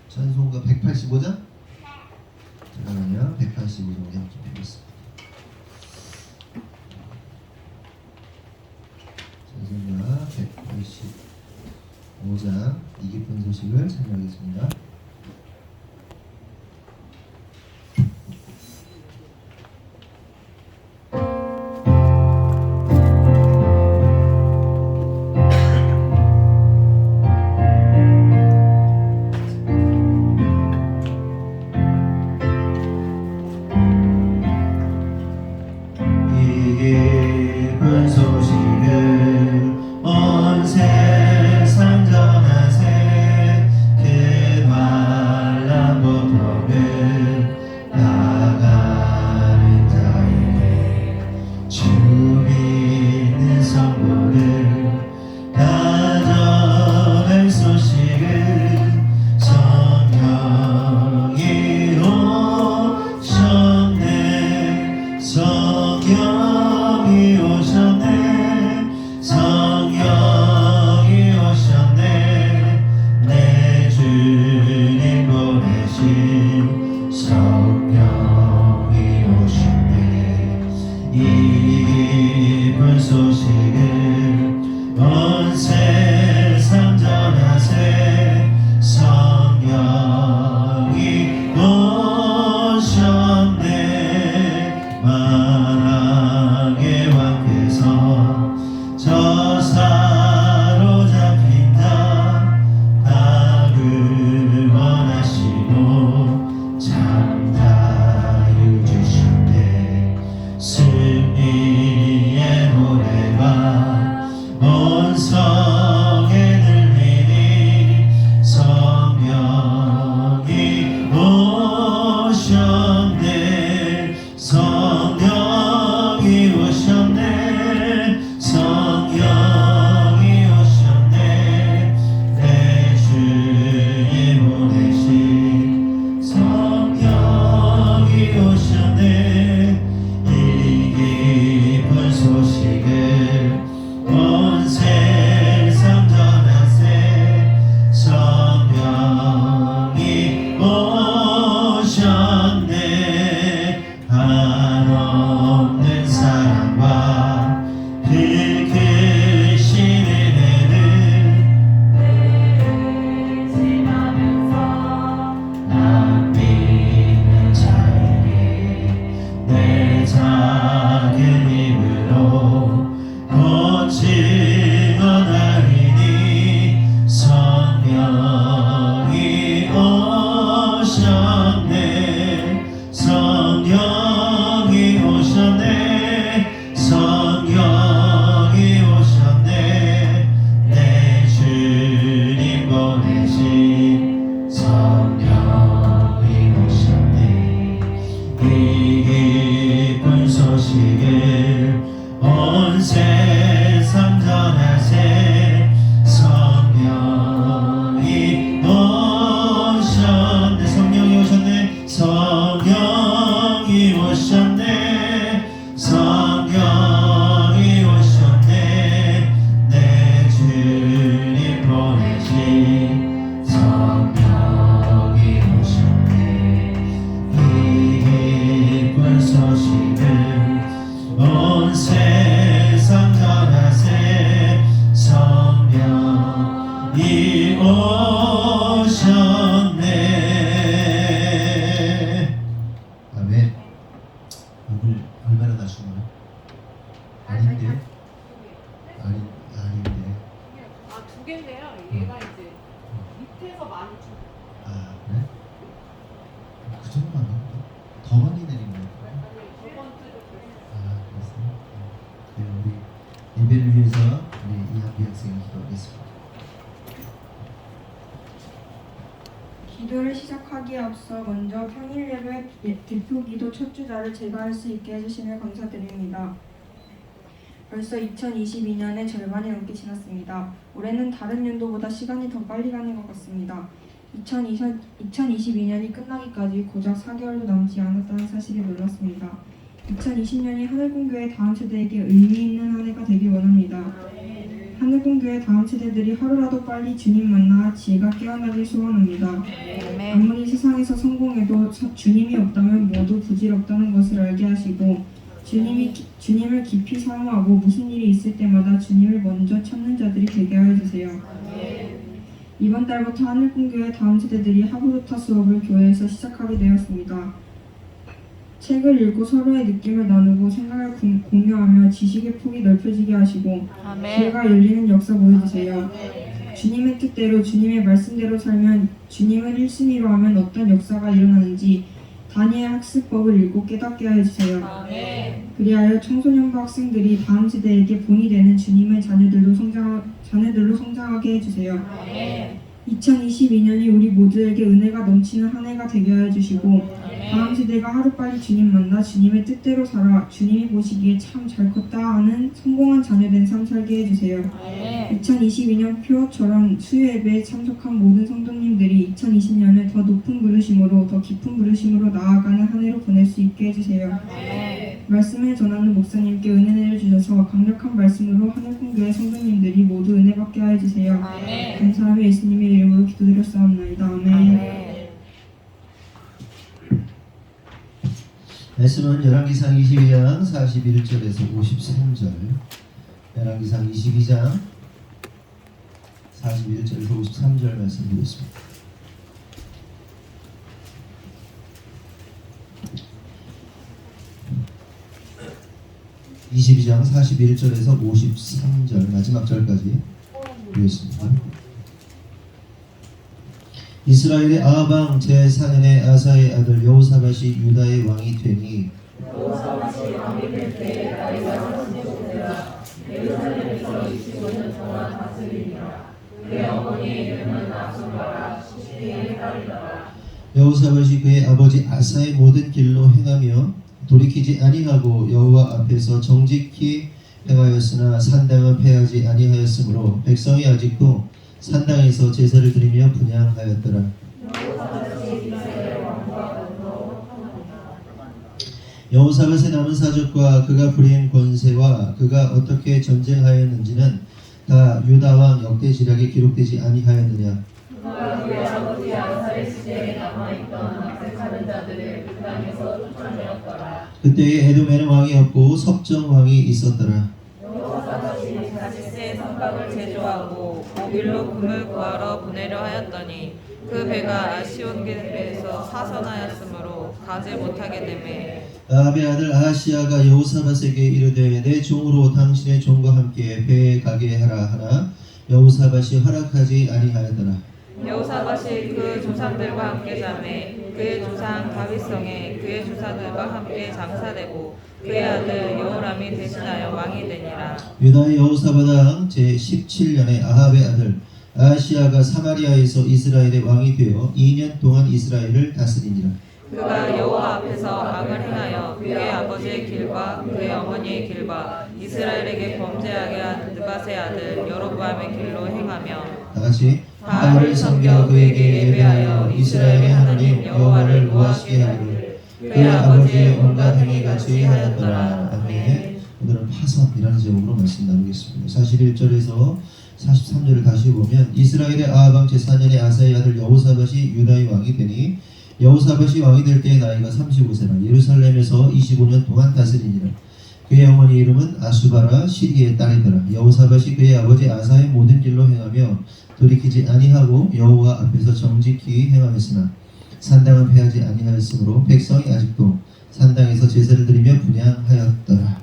찬송가 185장? 잠깐만요. 185장 함께 보겠습니다. 찬송가 185장 이 기쁜 소식을 찬양하겠습니다. 예배를 위해서 우리 이한비 학생이 기도하겠습니다. 기도를 시작하기에 앞서 먼저 평일 예배 대표 기도 첫 주자를 제가 할 수 있게 해주시며 감사드립니다. 벌써 2022년의 절반이 넘게 지났습니다. 올해는 다른 연도보다 시간이 더 빨리 가는 것 같습니다. 2022년이 끝나기까지 고작 4개월도 남지 않았다는 사실에 놀랐습니다. 2020년이 하늘공교의 다음 세대에게 의미 있는 한 해가 되길 원합니다. 하늘공교의 다음 세대들이 하루라도 빨리 주님 만나 지혜가 깨어나길 소원합니다. 아무리 세상에서 성공해도 주님이 없다면 모두 부질없다는 것을 알게 하시고 주님을 깊이 사모하고 무슨 일이 있을 때마다 주님을 먼저 찾는 자들이 되게 하여 주세요. 이번 달부터 하늘공교의 다음 세대들이 하부루타 수업을 교회에서 시작하게 되었습니다. 책을 읽고 서로의 느낌을 나누고 생각을 공유하며 지식의 폭이 넓혀지게 하시고 기회가 열리는 역사 보여주세요. 주님의 뜻대로 주님의 말씀대로 살면 주님을 1순위로 하면 어떤 역사가 일어나는지 다니엘 학습법을 읽고 깨닫게 하여 주세요. 그리하여 청소년과 학생들이 다음 세대에게 본이 되는 주님의 자녀들로 성장하게 해주세요. 2022년이 우리 모두에게 은혜가 넘치는 한 해가 되게 하여 주시고 다음 세대가 하루빨리 주님 만나 주님의 뜻대로 살아 주님이 보시기에 참 잘 컸다 하는 성공한 자녀된 삶 살게 해주세요. 2022년 표어처럼 수요 예배에 참석한 모든 성도님들이 2020년을 더 높은 부르심으로 더 깊은 부르심으로 나아가는 한 해로 보낼 수 있게 해주세요. 말씀을 전하는 목사님께 은혜 내려주셔서 강력한 말씀으로 하늘공교회 성도님들이 모두 은혜 받게 하여 주세요. 감사하며 예수님의 이름으로 기도드렸사옵나이다. 아멘. 말씀은 열왕기상 22장 41절에서 53절, 열왕기상 22장 41절에서 53절 말씀 드리겠습니다. (22장) 41절에서 53절 마지막 절까지 보겠습니다. 이스라엘의 아합 제4년에 아사의 아들 여호사밧이 유다의 왕이 되니 여호사밧이 왕이 될 때에 나이가 35세라 예루살렘에서 25년 동안 다스리니라. 그의 어머니의 이름은 아수바라 시므이의 딸이더라. 여호사밧이 그의 아버지 아사의 모든 길로 행하며 돌이키지 아니하고 여호와 앞에서 정직히 행하였으나 산당은 패하지 아니하였으므로 백성이 아직도 산당에서 제사를 드리며 분향하였더라. 여호사밧의 남은 사적과 그가 부린 권세와 그가 어떻게 전쟁하였는지는 다 유다 왕 역대지략에 기록되지 아니하였느냐. 그가 그의 아버지 아사의 시대에 남아있던 악색하는 자들을 그 땅에서 쫓아내었더라. 그때에 에돔에는 왕이 없고 석정 왕이 있었더라. 여호사밧이 다시스의 성곽을 제조하고 오빌로 금을 구하러 보내려 하였더니 그 배가 아시온게ber에서 사선하였으므로 가지 못하게 되매 아합의 아들 아하시야가 여호사밧에게 이르되 내 종으로 당신의 종과 함께 배에 가게 하라 하나 여호사밧이 허락하지 아니하였더라. 여호사밧이 그 조상들과 함께 자매 그의 조상 다윗성에 그의 조상들과 함께 장사되고 그의 아들 여호람이 대신하여 왕이 되니라. 유다의 여호사밧 왕 제17년에 아합의 아들 아하시야가 사마리아에서 이스라엘의 왕이 되어 2년 동안 이스라엘을 다스리니라. 그가 여호와 앞에서 악을 행하여 그의 아버지의 길과 그의 어머니의 길과 이스라엘에게 범죄하게 한 느밧의 아들 여로보암의 길로 행하며 다같이 바알을 섬겨 그에게 예배하여 이스라엘의 하나님 여호와를 노하시게 하기를 그의 아버지의 온갖 행위 같이 하였더라. 아멘. 오늘은 파선이라는 제목으로 말씀 나누겠습니다. 41절에서 43절을 다시 보면 이스라엘의 아합 왕 제4년에 아사의 아들 여호사밧이 유다의 왕이 되니 여호사밧이 왕이 될 때의 나이가 35세라 예루살렘에서 25년 동안 다스리니라. 그의 어머니 이름은 아수바라 시리의 딸이더라. 여호사밧이 그의 아버지 아사의 모든 길로 행하며 돌이키지 아니하고 여호와 앞에서 정직히 행하였으나 산당은 패하지 아니하였으므로 백성이 아직도 산당에서 제사를 드리며 분향하였더라.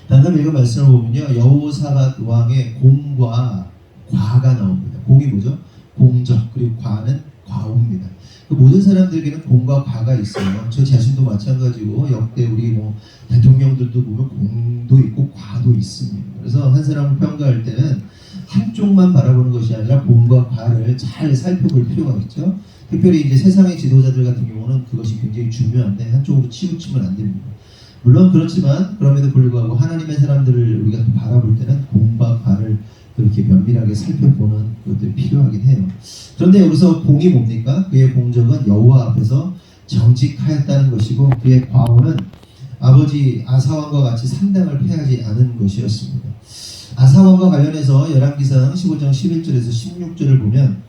방금 읽은 말씀을 보면요, 여호사밧 왕의 공과 과가 나옵니다. 공이 뭐죠? 공적, 그리고 과는 과오입니다. 그 모든 사람들에게는 공과 과가 있어요. 저 자신도 마찬가지고 역대 우리 대통령들도 보면 공도 있고 과도 있습니다. 그래서 한 사람을 평가할 때는 한쪽만 바라보는 것이 아니라 공과 과를 잘 살펴볼 필요가 있죠. 특별히 이제 세상의 지도자들 같은 경우는 그것이 굉장히 중요한데 한쪽으로 치우치면 안 됩니다. 물론 그렇지만 그럼에도 불구하고 하나님의 사람들을 우리가 또 바라볼 때는 공과 과를 그렇게 면밀하게 살펴보는 것들이 필요하긴 해요. 그런데 여기서 공이 뭡니까? 그의 공적은 여호와 앞에서 정직하였다는 것이고 그의 과오는 아버지 아사왕과 같이 산당을 패하지 않은 것이었습니다. 아사왕과 관련해서 열왕기상 15장 11절에서 16절을 보면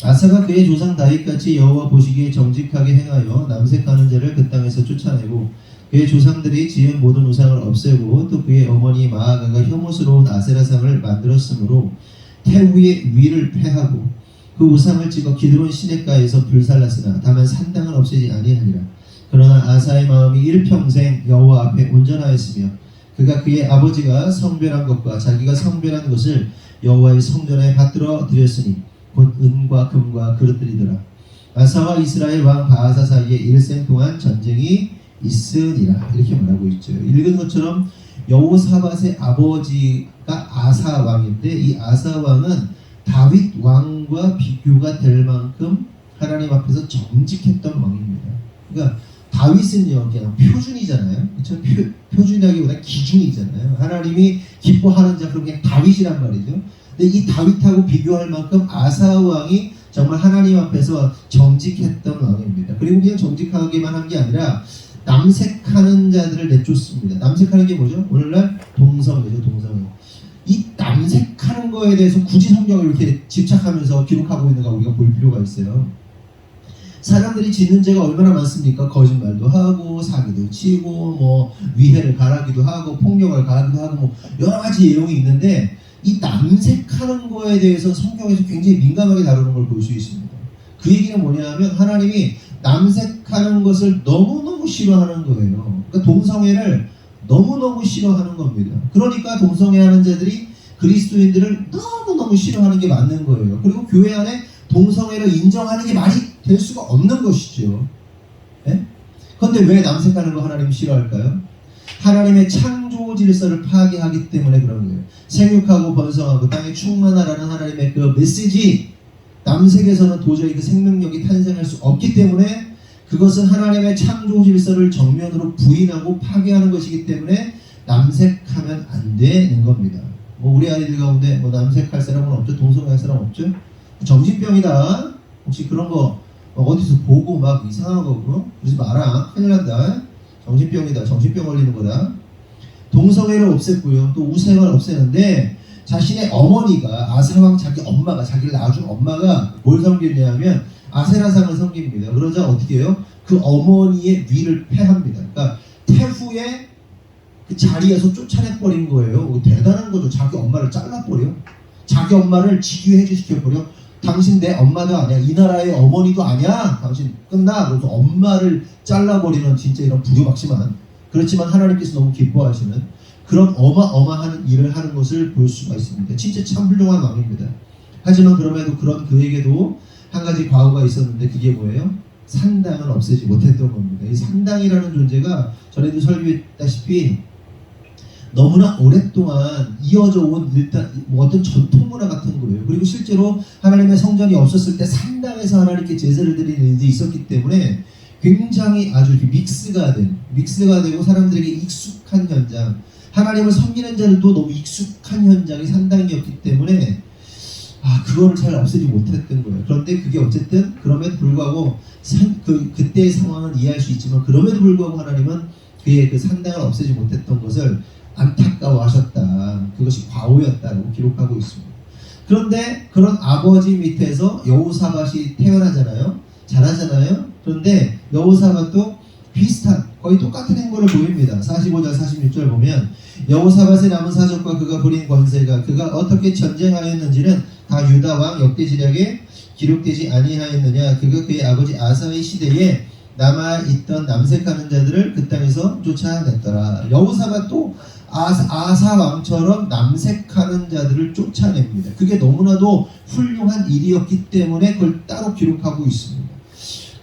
아사가 그의 조상 다윗같이 여호와 보시기에 정직하게 행하여 남색하는 자를 그 땅에서 쫓아내고 그의 조상들이 지은 모든 우상을 없애고 또 그의 어머니 마아가가 혐오스러운 아세라상을 만들었으므로 태후의 위를 패하고 그 우상을 찍어 기드론 시냇가에서 불살랐으나 다만 산당은 없애지 아니하니라. 그러나 아사의 마음이 일평생 여호와 앞에 온전하였으며 그가 그의 아버지가 성별한 것과 자기가 성별한 것을 여호와의 성전에 받들어 드렸으니 곧 은과 금과 그릇들이더라. 아사와 이스라엘 왕 바하사 사이에 일생 동안 전쟁이 있으니라. 이렇게 말하고 있죠. 읽은 것처럼 여호사밧의 아버지가 아사 왕인데 이 아사 왕은 다윗 왕과 비교가 될 만큼 하나님 앞에서 정직했던 왕입니다. 그러니까 다윗은요 그냥 표준이잖아요. 그렇죠? 표준이라기보다 기준이잖아요. 하나님이 기뻐하는 자 그럼 그냥 다윗이란 말이죠. 근데 이 다윗하고 비교할 만큼 아사 왕이 정말 하나님 앞에서 정직했던 왕입니다. 그리고 그냥 정직하기만 한 게 아니라 남색하는 자들을 내쫓습니다. 남색하는 게 뭐죠? 오늘날 동성애죠, 동성애. 이 남색하는 거에 대해서 굳이 성경을 이렇게 집착하면서 기록하고 있는가 우리가 볼 필요가 있어요. 사람들이 짓는 죄가 얼마나 많습니까? 거짓말도 하고 사기도 치고 뭐 위해를 가하기도 하고 폭력을 가하기도 하고 뭐 여러 가지 내용이 있는데 이 남색하는 거에 대해서 성경에서 굉장히 민감하게 다루는 걸 볼 수 있습니다. 그 얘기는 뭐냐면 하나님이 남색하는 것을 너무너무 싫어하는 거예요. 그러니까 동성애를 너무너무 싫어하는 겁니다. 그러니까 동성애하는 자들이 그리스도인들을 너무너무 싫어하는 게 맞는 거예요. 그리고 교회 안에 동성애를 인정하는 게 말이 될 수가 없는 것이죠. 예? 그런데 왜 남색하는 거 하나님이 싫어할까요? 하나님의 창조 질서를 파괴하기 때문에 그런 거예요. 생육하고 번성하고 땅에 충만하라는 하나님의 그 메시지 남색에서는 도저히 그 생명력이 탄생할 수 없기 때문에 그것은 하나님의 창조 질서를 정면으로 부인하고 파괴하는 것이기 때문에 남색하면 안 되는 겁니다. 뭐 우리 아이들 가운데 뭐 남색할 사람은 없죠? 동성애할 사람 없죠? 정신병이다. 혹시 그런 거 어디서 보고 막 이상한 거 그러지 마라. 큰일 난다. 정신병이다. 정신병 걸리는 거다. 동성애를 없앴고요. 또 우상을 없애는데 자신의 어머니가 아사왕 자기 엄마가 자기를 낳아준 엄마가 뭘 섬기냐면 아세라상을 섬깁니다. 그러자 어떻게 해요? 그 어머니의 위를 패합니다. 그러니까 태후의 그 자리에서 쫓아내버린 거예요. 대단한 거죠. 자기 엄마를 잘라버려. 자기 엄마를 직위해지시켜버려. 당신 내 엄마도 아니야. 이 나라의 어머니도 아니야. 당신 끝나. 그래서 엄마를 잘라버리는 진짜 이런 불효박심한 그렇지만 하나님께서 너무 기뻐하시는 그런 어마어마한 일을 하는 것을 볼 수가 있습니다. 진짜 참 훌륭한 왕입니다. 하지만 그럼에도 그런 그에게도 한 가지 과오가 있었는데 그게 뭐예요? 산당을 없애지 못했던 겁니다. 이 산당이라는 존재가 전에도 설교했다시피 너무나 오랫동안 이어져 온 일단 뭐 어떤 전통 문화 같은 거예요. 그리고 실제로 하나님의 성전이 없었을 때 산당에서 하나님께 제사를 드리는 일이 있었기 때문에 굉장히 아주 이렇게 믹스가 되고 사람들에게 익숙한 현장, 하나님을 섬기는 자들도 너무 익숙한 현장이 산당이었기 때문에 그거를 잘 없애지 못했던 거예요. 그런데 그게 어쨌든 그럼에도 불구하고 그때의 상황은 이해할 수 있지만 그럼에도 불구하고 하나님은 그의 그 산당을 없애지 못했던 것을 안타까워하셨다. 그것이 과오였다고 기록하고 있습니다. 그런데 그런 아버지 밑에서 여호사밧이 태어나잖아요. 잘하잖아요. 그런데 여호사밧도 비슷한 거의 똑같은 행보를 보입니다. 45절 46절 보면 여호사밧의 남은 사적과 그가 부린 권세가 그가 어떻게 전쟁하였는지는 다 유다 왕 역대지략에 기록되지 아니하였느냐. 그가 그의 아버지 아사의 시대에 남아있던 남색하는 자들을 그 땅에서 쫓아냈더라. 여호사밧도 아사 왕처럼 남색하는 자들을 쫓아냅니다. 그게 너무나도 훌륭한 일이었기 때문에 그걸 따로 기록하고 있습니다.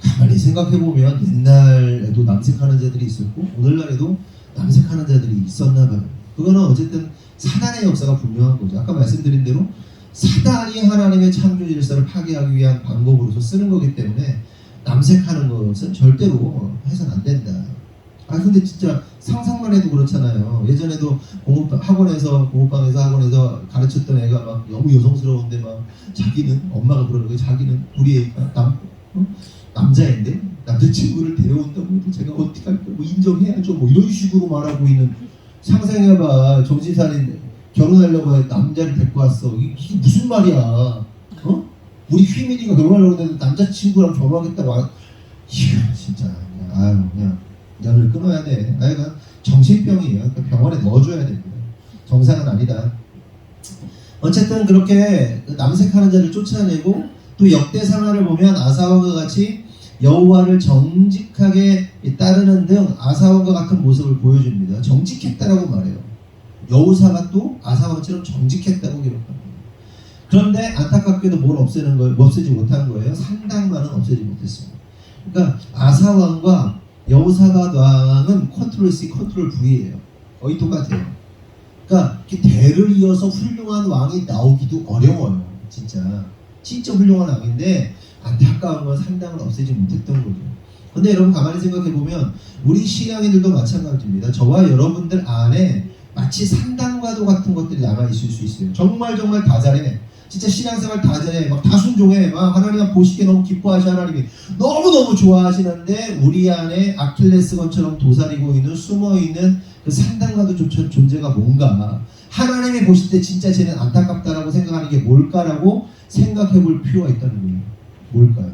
가만히 생각해보면 옛날에도 남색하는 자들이 있었고 오늘날에도 남색하는 자들이 있었나 봐요. 그거는 어쨌든 사단의 역사가 분명한 거죠. 아까 말씀드린 대로 사단이 하나님의 창조 질서를 파괴하기 위한 방법으로서 쓰는 거기 때문에 남색하는 것은 절대로 해서는 안 된다. 근데 진짜 상상만 해도 그렇잖아요. 예전에도 공부방에서 가르쳤던 애가 막 너무 여성스러운데 막 자기는 엄마가 그러는 거예요. 자기는 우리 애가 남자인데 남자친구를 데려온다고 해도 제가 어떻게 할까? 뭐 인정해야죠. 뭐 이런 식으로 말하고 있는 상상해봐. 정신사린 결혼하려고 해 남자를 데리고 왔어. 이게 무슨 말이야? 우리 휘민이가 결혼하려고 했는데 남자친구랑 결혼하겠다고 이거 진짜 그냥 연을 끊어야 돼. 아이가 정신병이에요. 그러니까 병원에 넣어줘야 됩니다. 정상은 아니다. 어쨌든 그렇게 남색하는 자를 쫓아내고 또 역대상하를 보면 아사왕과 같이 여호와를 정직하게 따르는 등 아사왕과 같은 모습을 보여줍니다. 정직했다라고 말해요. 여호사밧도 아사왕처럼 정직했다고 기록합니다. 그런데 안타깝게도 뭘 없애지 못한 거예요. 상당만은 없애지 못했습니다. 그러니까 아사왕과 여호사밧 왕은 컨트롤 C, 컨트롤 V예요. 거의 똑같아요. 그러니까 대를 이어서 훌륭한 왕이 나오기도 어려워요. 진짜 훌륭한 왕인데 안타까운 건 상당을 없애지 못했던 거죠. 근데 여러분 가만히 생각해 보면 우리 신앙인들도 마찬가지입니다. 저와 여러분들 안에 마치 상당과도 같은 것들이 남아 있을 수 있어요. 정말 다 잘해. 진짜 신앙생활 다 잘해. 막 다 순종해. 막 하나님 보시기에 너무 기뻐하시 하나님이 너무너무 좋아하시는데 우리 안에 아킬레스건처럼 도사리고 있는 숨어있는 그 상당과도 존재가 뭔가 하나님이 보실 때 진짜 쟤는 안타깝다라고 생각하는 게 뭘까라고 생각해 볼 필요가 있다는 거예요. 뭘까요?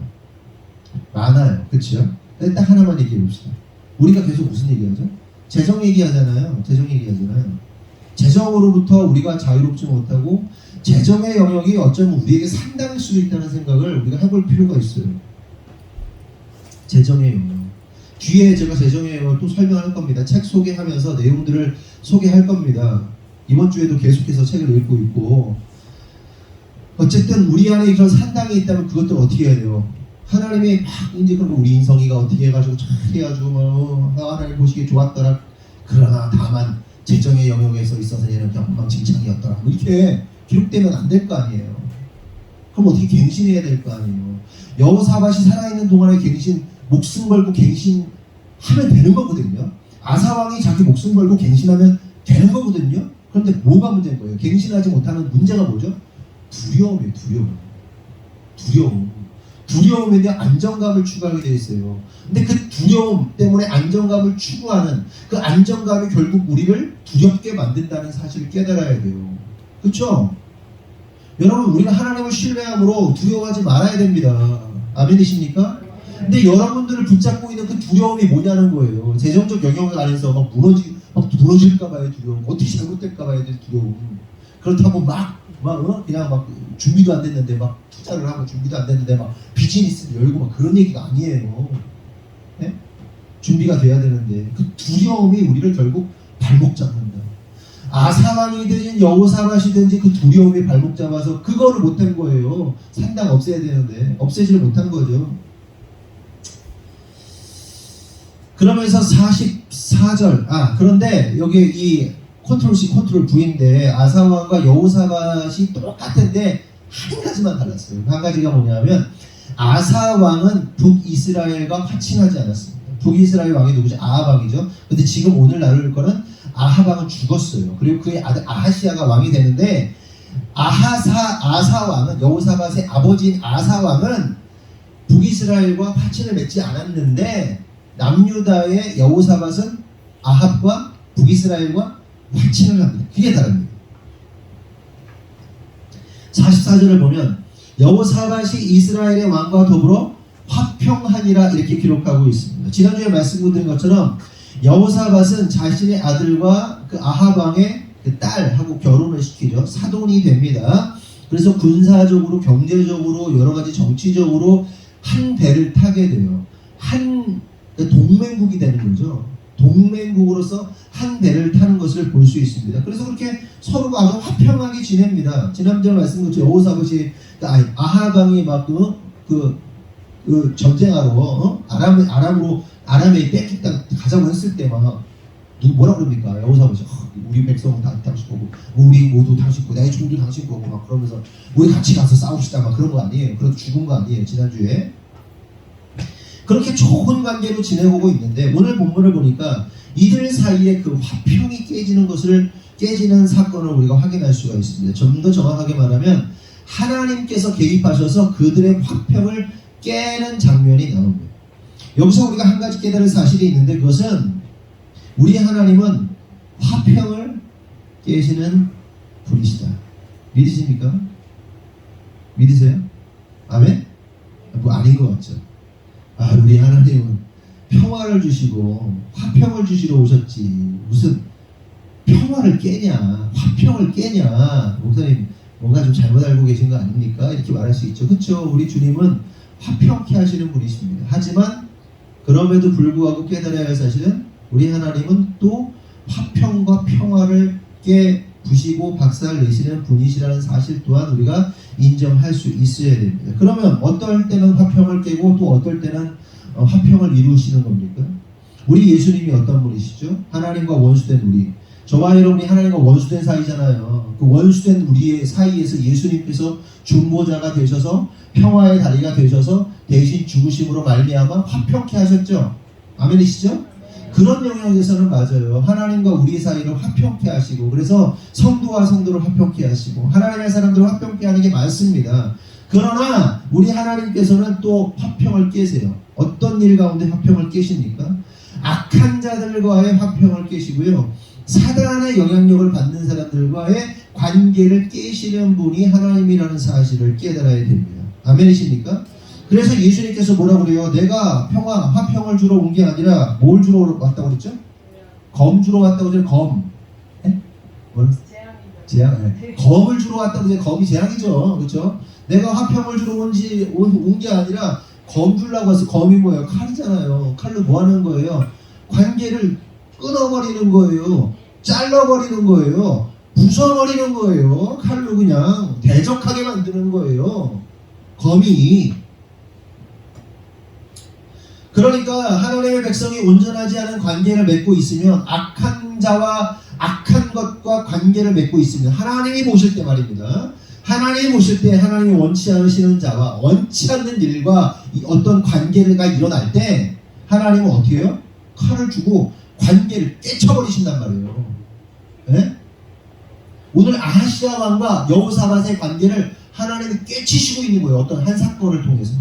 많아요. 그렇죠? 딱 하나만 얘기해 봅시다. 우리가 계속 무슨 얘기하죠? 재정 얘기하잖아요. 재정으로부터 우리가 자유롭지 못하고 재정의 영역이 어쩌면 우리에게 상당할 수도 있다는 생각을 우리가 해볼 필요가 있어요. 재정의 영역. 뒤에 제가 재정의 영역을 또 설명할 겁니다. 책 소개하면서 내용들을 소개할 겁니다. 이번 주에도 계속해서 책을 읽고 있고 어쨌든 우리 안에 이런 상당이 있다면 그것들 어떻게 해야 돼요? 하나님이 막 이제 그럼 우리 인성이가 어떻게 해가지고 잘 해가지고 하나님 보시기에 좋았더라. 그러나 다만 재정의 영역에서 있어서 얘는 그냥 엉망진창이었더라. 이렇게 기록되면 안 될 거 아니에요. 그럼 어떻게 갱신해야 될 거 아니에요. 여호사밧이 살아있는 동안에 목숨 걸고 갱신하면 되는 거거든요. 아사왕이 자기 목숨 걸고 갱신하면 되는 거거든요. 그런데 뭐가 문제인 거예요? 갱신하지 못하는 문제가 뭐죠? 두려움이에요. 두려움에 대한 안정감을 추구하게 되어 있어요. 근데 그 두려움 때문에 안정감을 추구하는 그 안정감이 결국 우리를 두렵게 만든다는 사실을 깨달아야 돼요. 그렇죠? 여러분 우리는 하나님을 신뢰함으로 두려워하지 말아야 됩니다. 아멘이십니까? 근데 여러분들을 붙잡고 있는 그 두려움이 뭐냐는 거예요. 재정적 영역 안에서 막 무너질까봐의 두려움, 어떻게 잘못될까봐의 두려움. 그렇다고 그냥 막 준비도 안 됐는데 막 투자를 하고 준비도 안 됐는데 막 비즈니스를 열고 막 그런 얘기가 아니에요. 네? 준비가 돼야 되는데 그 두려움이 우리를 결국 발목 잡는다. 아사왕이든 여호사밧이든지 그 두려움이 발목 잡아서 그거를 못한 거예요. 상당 없애야 되는데 없애지를 못한 거죠. 그러면서 44절 그런데 여기 이 컨트롤 C 컨트롤 V인데 아사왕과 여호사밧이 똑같은데 한 가지만 달랐어요. 한 가지가 뭐냐면 아사왕은 북이스라엘과 화친하지 않았습니다. 북이스라엘 왕이 누구죠? 아합왕이죠. 근데 지금 오늘 나눌 거는 아합왕은 죽었어요. 그리고 그의 아들 아하시아가 왕이 되는데 아사왕은 여호사밧의 아버지인 아사왕은 북이스라엘과 화친을 맺지 않았는데 남유다의 여호사밧은 아합과 북이스라엘과 화친을 합니다. 그게 다릅니다. 44절을 보면 여호사밧이 이스라엘의 왕과 더불어 화평하니라 이렇게 기록하고 있습니다. 지난주에 말씀드린 것처럼 여호사밧은 자신의 아들과 그 아합 왕의 그 딸하고 결혼을 시키죠. 사돈이 됩니다. 그래서 군사적으로 경제적으로 여러 가지 정치적으로 한 배를 타게 돼요. 한 동맹국이 되는 거죠. 동맹국으로서 한 배를 타는 것을 볼 수 있습니다. 그래서 그렇게 서로가 아주 화평하게 지냅니다. 지난주에 말씀드렸죠. 여호사밧이 아합 왕이 막 전쟁하러 아람에 뺏겼다 가자고 했을 때 막 뭐라 그럽니까? 여호사밧이 우리 백성은 다 당신 거고 우리 모두 당신 거고 내 종도 당신 거고 막 그러면서 우리 같이 가서 싸웁시다 막 그런 거 아니에요. 그래도 죽은 거 아니에요. 지난주에 그렇게 좋은 관계로 지내고 있는데 오늘 본문을 보니까 이들 사이에 그 화평이 깨지는 사건을 우리가 확인할 수가 있습니다. 좀 더 정확하게 말하면 하나님께서 개입하셔서 그들의 화평을 깨는 장면이 나옵니다. 여기서 우리가 한 가지 깨달을 사실이 있는데, 그것은 우리 하나님은 화평을 깨시는 분이시다. 믿으십니까? 믿으세요? 아멘? 뭐 아닌 것 같죠? 우리 하나님은 평화를 주시고 화평을 주시러 오셨지 무슨 평화를 깨냐, 화평을 깨냐. 목사님 뭔가 좀 잘못 알고 계신 거 아닙니까? 이렇게 말할 수 있죠. 그렇죠? 우리 주님은 화평케 하시는 분이십니다. 하지만 그럼에도 불구하고 깨달아야 할 사실은 우리 하나님은 또 화평과 평화를 부시고 박살내시는 분이시라는 사실 또한 우리가 인정할 수 있어야 됩니다. 그러면 어떨 때는 화평을 깨고 또 어떨 때는 화평을 이루시는 겁니까? 우리 예수님이 어떤 분이시죠? 하나님과 원수된 우리, 저와 여러분이 하나님과 원수된 사이잖아요. 그 원수된 우리의 사이에서 예수님께서 중보자가 되셔서 평화의 다리가 되셔서 대신 죽으심으로 말미암아 화평케 하셨죠. 아멘이시죠? 그런 영역에서는 맞아요. 하나님과 우리 사이를 화평케 하시고, 그래서 성도와 성도를 화평케 하시고 하나님의 사람들을 화평케 하는 게 맞습니다. 그러나 우리 하나님께서는 또 화평을 깨세요. 어떤 일 가운데 화평을 깨십니까? 악한 자들과의 화평을 깨시고요, 사단의 영향력을 받는 사람들과의 관계를 깨시는 분이 하나님이라는 사실을 깨달아야 됩니다. 아멘이십니까? 그래서 예수님께서 뭐라고 그래요? 내가 화평을 주러 온 게 아니라 뭘 주러 왔다고 그랬죠? 검 주러 왔다고 그랬죠? 검. 네? 뭐라? 재앙. 네. 검을 주러 왔다고 그랬죠? 검이 재앙이죠. 그렇죠? 내가 화평을 주러 온 게 아니라 검 주려고 해서, 검이 뭐예요? 칼이잖아요. 칼로 뭐 하는 거예요? 관계를 끊어버리는 거예요. 잘라버리는 거예요. 부숴버리는 거예요. 칼로 그냥 대적하게 만드는 거예요. 검이. 그러니까 하나님의 백성이 온전하지 않은 관계를 맺고 있으면, 악한 자와 악한 것과 관계를 맺고 있으면, 하나님이 보실 때 말입니다. 하나님이 보실 때 하나님이 원치 않으시는 자와 원치 않는 일과 어떤 관계가 일어날 때 하나님은 어떻게 해요? 칼을 주고 관계를 깨쳐버리신단 말이에요. 네? 오늘 아하시아 왕과 여호사밧의 관계를 하나님이 깨치시고 있는 거예요. 어떤 한 사건을 통해서.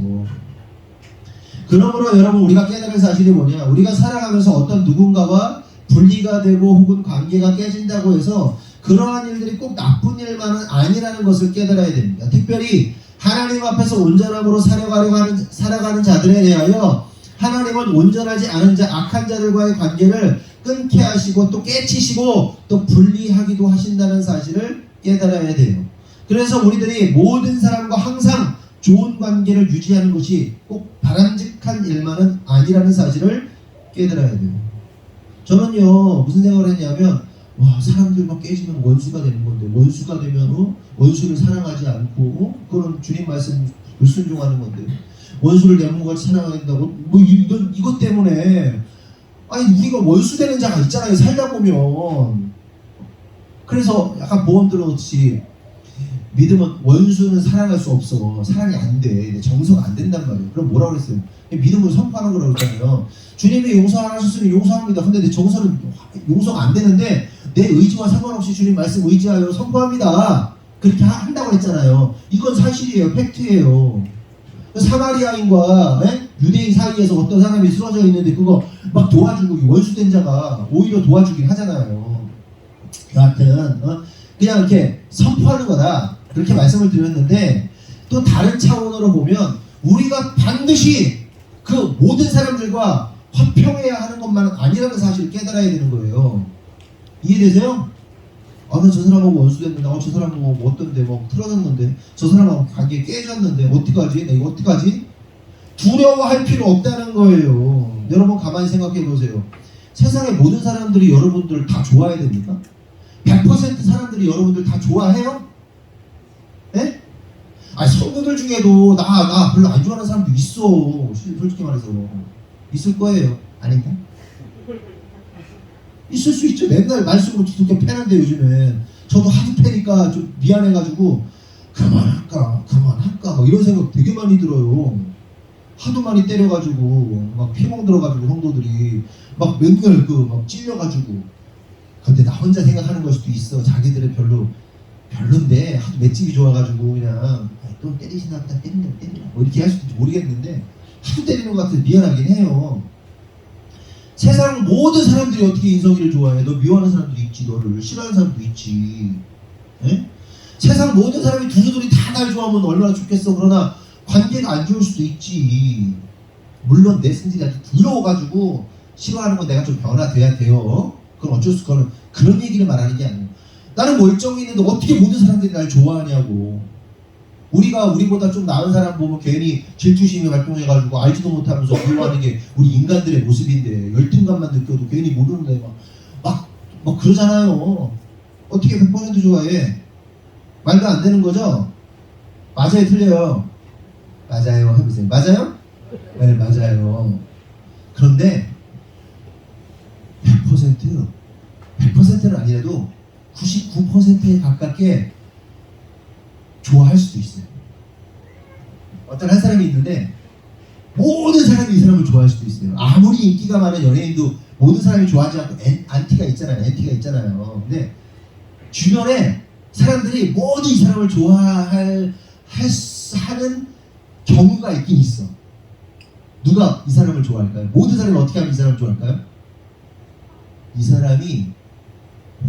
그러므로 여러분, 우리가 깨달은 사실이 뭐냐? 우리가 살아가면서 어떤 누군가와 분리가 되고 혹은 관계가 깨진다고 해서 그러한 일들이 꼭 나쁜 일만은 아니라는 것을 깨달아야 됩니다. 특별히 하나님 앞에서 온전함으로 살아가는 자들에 대하여 하나님은 온전하지 않은 자, 악한 자들과의 관계를 끊게 하시고 또 깨치시고 또 분리하기도 하신다는 사실을 깨달아야 돼요. 그래서 우리들이 모든 사람과 항상 좋은 관계를 유지하는 것이 꼭 바람직한 일만은 아니라는 사실을 깨달아야 돼요. 저는요, 무슨 생각을 했냐면, 사람들과 깨지면 원수가 되는 건데, 원수가 되면 원수를 사랑하지 않고, 그건 주님 말씀 불순종하는 건데, 원수를 내 몸같이 사랑해야 된다고? 이것 때문에, 우리가 원수 되는 자가 있잖아요, 살다 보면. 그래서 약간 보험 들어놓듯이, 믿음은 원수는 사랑할 수 없어. 사랑이 안 돼. 정서가 안 된단 말이에요. 그럼 뭐라고 그랬어요? 믿음을 선포하는 거라고 했잖아요. 주님이 용서 안 하셨으면 용서합니다. 근데 내 정서는 용서가 안 되는데 내 의지와 상관없이 주님 말씀 의지하여 선포합니다. 그렇게 한다고 했잖아요. 이건 사실이에요. 팩트예요. 사마리아인과 유대인 사이에서 어떤 사람이 쓰러져 있는데 그거 막 도와주고, 원수된 자가 오히려 도와주긴 하잖아요. 여하튼 그냥 이렇게 선포하는 거다, 그렇게 말씀을 드렸는데, 또 다른 차원으로 보면 우리가 반드시 그 모든 사람들과 화평해야 하는 것만은 아니라는 사실을 깨달아야 되는 거예요. 이해되세요? 나 저 사람하고 원수됐는데, 저 사람하고 뭐 어떤데, 뭐 틀어졌는데, 저 사람하고 관계 깨졌는데 어떡하지? 나 이거 어떡하지? 두려워할 필요 없다는 거예요. 여러분 가만히 생각해 보세요. 세상의 모든 사람들이 여러분들 다 좋아해야 됩니까? 100% 사람들이 여러분들 다 좋아해요? 네? 성도들 중에도 나 별로 안 좋아하는 사람도 있어. 솔직히 말해서 있을 거예요. 아닌가? 있을 수 있죠. 맨날 말씀으로 두둑게 패는데 요즘엔 저도 하도 패니까 좀 미안해가지고 그만할까 뭐 이런 생각 되게 많이 들어요. 하도 많이 때려가지고 막 피멍 들어가지고 성도들이 막 맨날 그 막 찔려가지고. 근데 나 혼자 생각하는 걸 수도 있어. 자기들은 별론데 하도 맷집이 좋아가지고 그냥 또 때리시나 보다 때린다 뭐 이렇게 할 수도 모르겠는데 하도 때리는 것 같아서 미안하긴 해요. 세상 모든 사람들이 어떻게 인석이를 좋아해? 너 미워하는 사람도 있지, 너를 싫어하는 사람도 있지. 예? 세상 모든 사람이 두루두루 다 날 좋아하면 얼마나 좋겠어. 그러나 관계가 안 좋을 수도 있지. 물론 내 성질이 아주 더러워가지고 싫어하는 건 내가 좀 변화돼야 돼요. 그건 어쩔 수 없는 그런 얘기를 말하는 게 아니에요. 나는 멀쩡히 있는데 어떻게 모든 사람들이 날 좋아하냐고. 우리가 우리보다 좀 나은 사람 보면 괜히 질투심이 발동해가지고 알지도 못하면서 미워하는 게 우리 인간들의 모습인데 열등감만 느껴도 괜히 모르는데 막 그러잖아요. 어떻게 100% 좋아해? 말도 안 되는 거죠? 맞아요, 틀려요? 맞아요 해보세요. 맞아요? 네, 맞아요. 그런데 100%는 아니라도 99%에 가깝게 좋아할 수도 있어요. 어떤 한 사람이 있는데 모든 사람이 이 사람을 좋아할 수도 있어요. 아무리 인기가 많은 연예인도 모든 사람이 좋아하지 않고 안티가 있잖아요. 근데 주변에 사람들이 모두 이 사람을 하는 경우가 있긴 있어. 누가 이 사람을 좋아할까요? 모든 사람이 어떻게 하면 이 사람을 좋아할까요? 이 사람이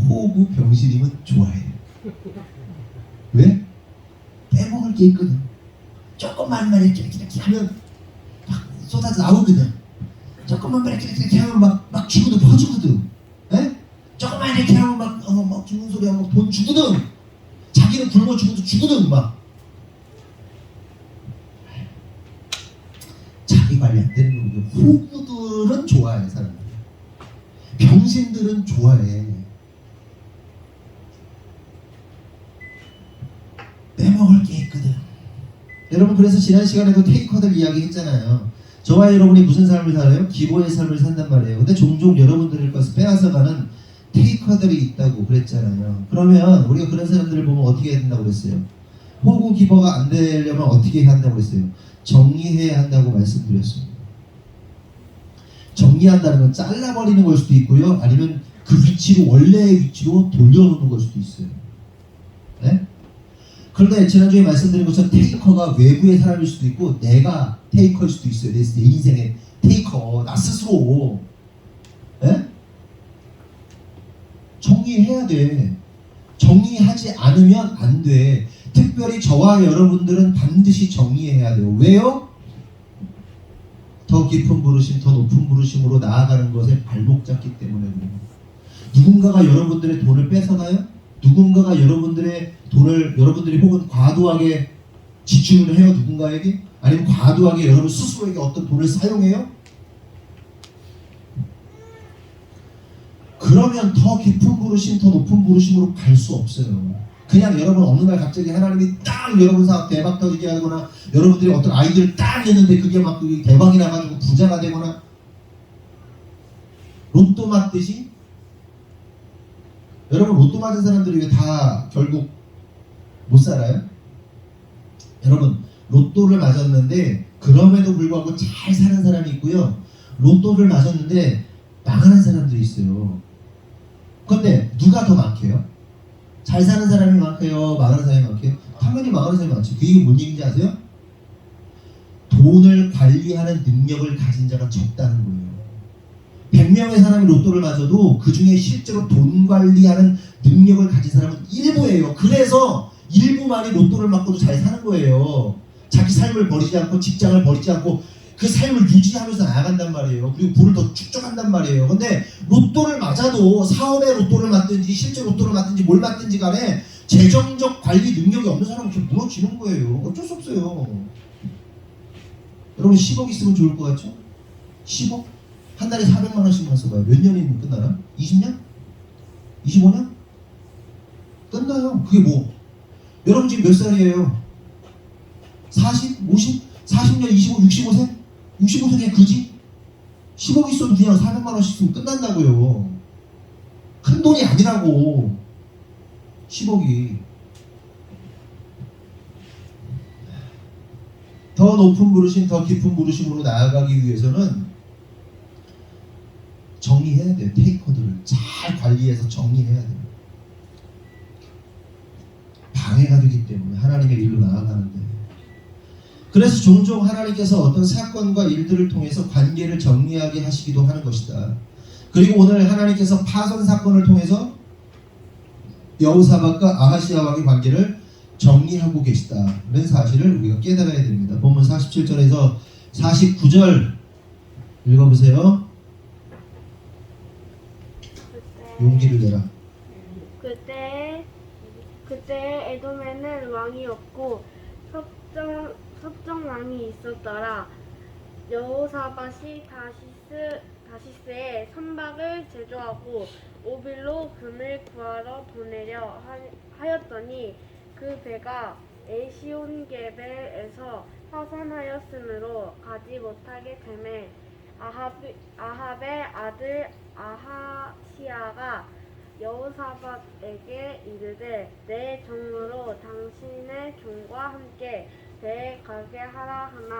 호구 병실이면 좋아해요. 왜? 빼먹을 게 있거든. 조금만 이렇게 하면 막 쏟아져 나오거든. 조금만 이렇게 하면 막 주거든, 퍼주거든. 에? 조금만 이렇게 하면 막 죽는 소리 하고 돈 주거든. 자기는 굶어 죽어도 주거든 막. 자기 관리 안 되는 거거든. 호구들은 좋아해 사람들. 병신들은 좋아해. 빼먹을 게 있거든. 여러분 그래서 지난 시간에도 테이커들 이야기 했잖아요. 저와 여러분이 무슨 삶을 살아요? 기보의 삶을 산단 말이에요. 근데 종종 여러분들의 것을 빼앗아가는 테이커들이 있다고 그랬잖아요. 그러면 우리가 그런 사람들을 보면 어떻게 해야 된다고 그랬어요? 호구 기버가 안 되려면 어떻게 해야 한다고 그랬어요? 정리해야 한다고 말씀드렸습니다. 정리한다는 건 잘라버리는 걸 수도 있고요. 아니면 그 위치로 원래의 위치로 돌려놓는 걸 수도 있어요. 네? 그런데 지난주에 말씀드린 것처럼 테이커가 외부의 사람일 수도 있고 내가 테이커일 수도 있어요. 내 인생의 테이커, 나 스스로. 네? 정리해야 돼. 정리하지 않으면 안 돼. 특별히 저와 여러분들은 반드시 정리해야 돼요. 왜요? 더 깊은 부르심, 더 높은 부르심으로 나아가는 것에 발목 잡기 때문에 그래요. 누군가가 여러분들의 돈을 뺏어가요? 누군가가 여러분들의 돈을 여러분들이 혹은 과도하게 지출을 해요? 누군가에게? 아니면 과도하게 여러분 스스로에게 어떤 돈을 사용해요? 그러면 더 깊은 부르심, 더 높은 부르심으로 갈 수 없어요. 그냥 여러분 어느 날 갑자기 하나님이 딱 여러분 사업 대박 터지게 하거나 여러분들이 어떤 아이디어를 딱 냈는데 그게 막 대박이 나가지고 부자가 되거나 로또 맞듯이 여러분 로또 맞은 사람들이 왜 다 결국 못 살아요? 여러분 로또를 맞았는데 그럼에도 불구하고 잘 사는 사람이 있고요. 로또를 맞았는데 망하는 사람들이 있어요. 그런데 누가 더 많게요? 잘 사는 사람이 많게요? 망하는 사람이 많게요? 당연히 망하는 사람이 많죠. 그게 뭔 얘기인지 아세요? 돈을 관리하는 능력을 가진 자가 적다는 거예요. 100명의 사람이 로또를 맞아도 그 중에 실제로 돈 관리하는 능력을 가진 사람은 일부예요. 그래서 일부만이 로또를 맞고도 잘 사는 거예요. 자기 삶을 버리지 않고 직장을 버리지 않고 그 삶을 유지하면서 나아간단 말이에요. 그리고 부를 더 축적한단 말이에요. 근데 로또를 맞아도 사업에 로또를 맞든지 실제 로또를 맞든지 뭘 맞든지 간에 재정적 관리 능력이 없는 사람은 그렇게 무너지는 거예요. 어쩔 수 없어요. 여러분 10억 있으면 좋을 것 같죠? 10억? 한 달에 400만 원씩만 써봐요. 몇 년이면 끝나나? 20년? 25년? 끝나요. 그게 뭐? 여러분 지금 몇 살이에요? 40? 50? 40년? 25? 65세? 65세 그냥 그지? 10억 있어도 그냥 400만 원씩 쓰면 끝난다고요. 큰 돈이 아니라고. 10억이. 더 높은 부르심, 더 깊은 부르심으로 나아가기 위해서는 정리해야 돼요. 테이커들을 잘 관리해서 정리해야 돼요. 방해가 되기 때문에 하나님의 일로 나아가는데, 그래서 종종 하나님께서 어떤 사건과 일들을 통해서 관계를 정리하게 하시기도 하는 것이다. 그리고 오늘 하나님께서 파손 사건을 통해서 여호사밧과 아하시야 왕의 관계를 정리하고 계시다는 사실을 우리가 깨달아야 됩니다. 본문 47절에서 49절 읽어보세요. 용기를 내라. 그때 에돔에는 왕이 없고 섭정왕이 있었더라. 여호사밧이 다시스에 선박을 제조하고 오빌로 금을 구하러 보내려 하였더니 그 배가 에시온게벨에서 파손하였으므로 가지 못하게 되매 아합의 아들 아하시야가 여호사밧에게 이르되 내 종으로 당신의 종과 함께 배에 가게 하라 하나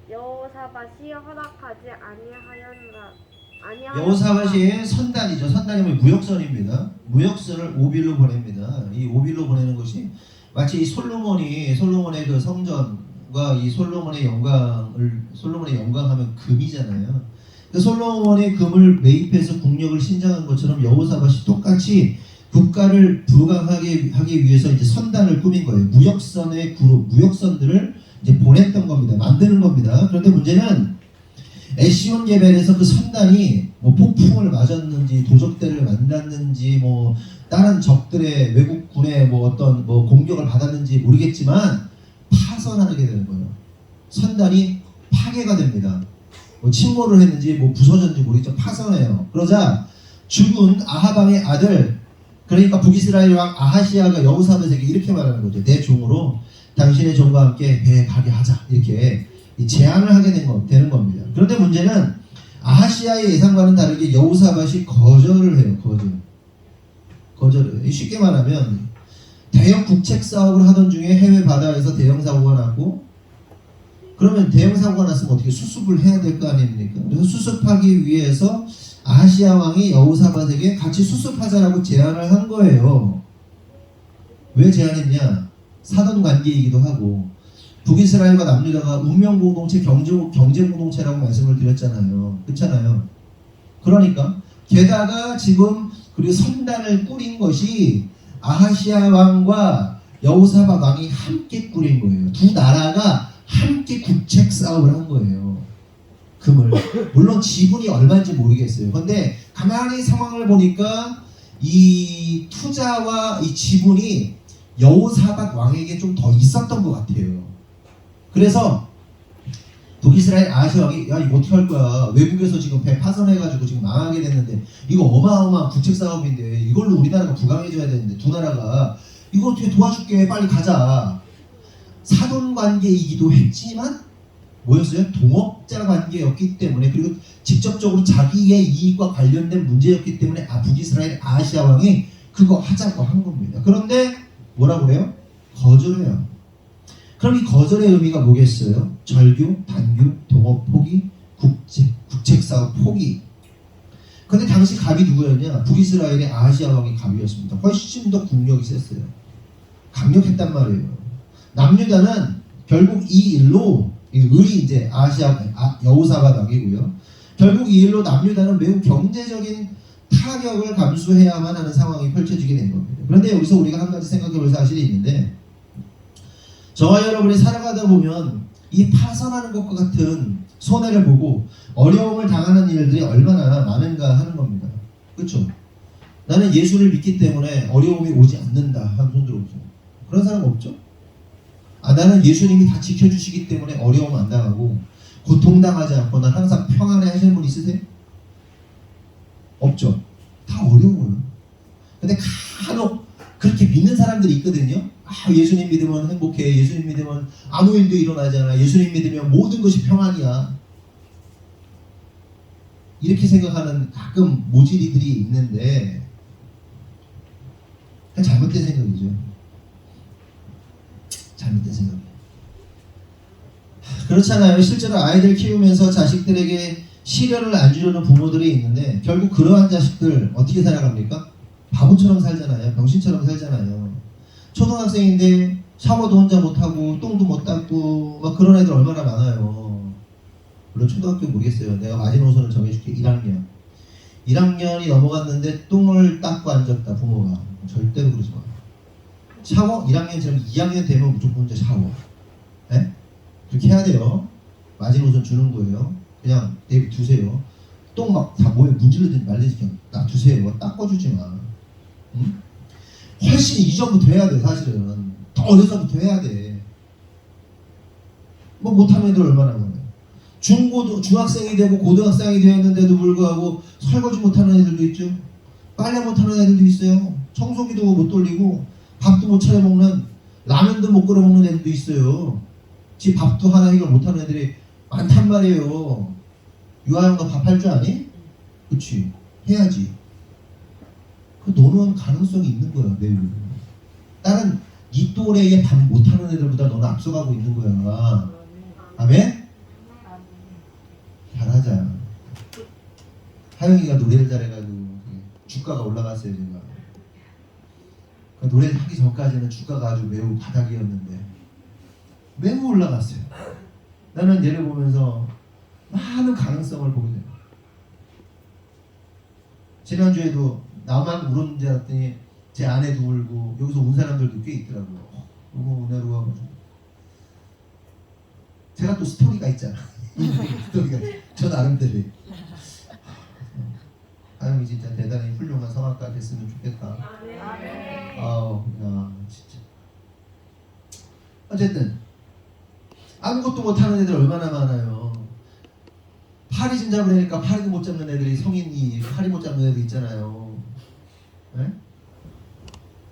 여호사밧이 허락하지 아니하였노라. 여호사밧이 선단이죠. 선단이면 무역선입니다. 무역선을 오빌로 보냅니다. 이 오빌로 보내는 것이 마치 솔로몬의 그 성전과 이 솔로몬의 영광하면 금이잖아요. 솔로몬의 금을 매입해서 국력을 신장한 것처럼 여호사밧이 똑같이 국가를 부강하게 하기 위해서 이제 선단을 꾸민 거예요. 무역선의 그룹, 무역선들을 이제 보냈던 겁니다. 만드는 겁니다. 그런데 문제는 에시온 게벨에서 그 선단이 뭐 폭풍을 맞았는지 도적대를 만났는지 뭐 다른 적들의 외국군의 뭐 어떤 뭐 공격을 받았는지 모르겠지만 파선하게 되는 거예요. 선단이 파괴가 됩니다. 뭐 침몰을 했는지 뭐 부서졌는지 모르겠죠. 파선해요. 그러자 죽은 아하방의 아들, 그러니까 북이스라엘 왕 아하시야가 여호사밧에게 이렇게 말하는 거죠. 내 종으로 당신의 종과 함께 배에 가게 하자. 이렇게 제안을 하게 되는 겁니다. 그런데 문제는 아하시야의 예상과는 다르게 여호사밧이 거절을 해요. 거절을 해요. 쉽게 말하면 대형 국책 사업을 하던 중에 해외 바다에서 대형 사고가 났고, 그러면 대형 사고가 났으면 어떻게 수습을 해야 될 거 아닙니까? 그래서 수습하기 위해서 아하시야 왕이 여호사밧에게 같이 수습하자라고 제안을 한 거예요. 왜 제안했냐? 사돈 관계이기도 하고, 북이스라엘과 남유다가 운명 공동체, 경제 공동체라고 말씀을 드렸잖아요. 그렇잖아요. 그러니까 게다가 지금 그리고 선단을 꾸린 것이 아하시야 왕과 여호사밧 왕이 함께 꾸린 거예요. 두 나라가 함께 국책 사업을 한 거예요. 금을. 물론 지분이 얼마인지 모르겠어요. 그런데 가만히 상황을 보니까 이 투자와 이 지분이 여호사밧 왕에게 좀 더 있었던 것 같아요. 그래서 북이스라엘 아하시야 왕이 야 이거 어떻게 할 거야? 외국에서 지금 배 파손해가지고 지금 망하게 됐는데 이거 어마어마한 국책 사업인데 이걸로 우리나라가 부강해줘야 되는데 두 나라가 이거 어떻게 도와줄게 빨리 가자. 사돈 관계이기도 했지만 뭐였어요? 동업자 관계였기 때문에, 그리고 직접적으로 자기의 이익과 관련된 문제였기 때문에 북이스라엘 아하시야 왕이 그거 하자고 한 겁니다. 그런데 뭐라고 그래요? 거절해요. 그럼 이 거절의 의미가 뭐겠어요? 절규, 단규, 동업 포기, 국책 사업 포기. 근데 당시 갑이 누구였냐? 북이스라엘의 아하시야 왕이 갑이었습니다. 훨씬 더 국력이 셌어요. 강력했단 말이에요. 남유다는 결국 이 일로 을이 이제 여호사밧 왕이고요. 결국 이 일로 남유다는 매우 경제적인 타격을 감수해야만 하는 상황이 펼쳐지게 된 겁니다. 그런데 여기서 우리가 한 가지 생각해 볼 사실이 있는데, 저와 여러분이 살아가다 보면 이 파산하는 것과 같은 손해를 보고 어려움을 당하는 일들이 얼마나 많은가 하는 겁니다. 그렇죠? 나는 예수를 믿기 때문에 어려움이 오지 않는다 하는 손 들어보세요. 그런 사람 없죠? 나는 예수님이 다 지켜주시기 때문에 어려움 안 당하고 고통당하지 않고 난 항상 평안해 하시는 분 있으세요? 없죠? 다 어려워요. 근데 간혹 그렇게 믿는 사람들이 있거든요. 예수님 믿으면 행복해. 예수님 믿으면 아무 일도 일어나지 않아. 예수님 믿으면 모든 것이 평안이야. 이렇게 생각하는 가끔 모질이들이 있는데 잘못된 생각이죠. 잘못된 생각이에요. 그렇잖아요. 실제로 아이들 키우면서 자식들에게 시련을 안 주려는 부모들이 있는데 결국 그러한 자식들 어떻게 살아갑니까? 바보처럼 살잖아요. 병신처럼 살잖아요. 초등학생인데 샤워도 혼자 못하고 똥도 못 닦고 막 그런 애들 얼마나 많아요. 물론 초등학교 모르겠어요. 내가 마지노선을 정해줄게. 1학년. 1학년이 넘어갔는데 똥을 닦고 앉았다 부모가. 절대로 그러지 마. 샤워 1학년 지나면 2학년 되면 무조건 혼자 샤워. 네? 그렇게 해야 돼요. 마지노선 주는 거예요. 그냥 내비두세요. 똥 막 다 몸에 문질러든지 말든지 그냥 놔두세요. 닦아주지 마. 응? 훨씬 이전부터 해야 돼. 사실은 더 어려서부터 해야 돼. 뭐 못하는 애들 얼마나 많아요. 중학생이 되고 고등학생이 되었는데도 불구하고 설거지 못하는 애들도 있죠. 빨래 못하는 애들도 있어요. 청소기도 못 돌리고 밥도 못 차려 먹는, 라면도 못 끓여 먹는 애들도 있어요. 집 밥도 하나 해결 못하는 애들이 많단 말이에요. 유아형 너 밥 할 줄 아니? 그치? 해야지. 그 너는 가능성이 있는 거야. 매우. 다른 이 또래에 밥 못하는 애들보다 너는 앞서가고 있는 거야. 아멘? 잘하자. 하영이가 노래를 잘해가지고 주가가 올라갔어요. 제가 그 노래 하기 전까지는 주가가 아주 매우 바닥이었는데 매우 올라갔어요. 나는 얘를 보면서 많은 가능성을 보게 돼요. 지난주에도 나만 울었는 줄 알았더니 제 아내도 울고 여기서 온 사람들도 꽤 있더라고요. 너무 은혜로워가지고 제가 또 스토리가 있잖아. 스토리가 저 나름대로. 하영이 진짜 대단히 훌륭한 성악가 됐으면 좋겠다. 아우, 야, 진짜. 어쨌든 아무것도 못하는 애들 얼마나 많아요. 파리 좀 잡으려니까 파리도 못 잡는 애들이, 성인이 파리 못 잡는 애들 있잖아요. 네?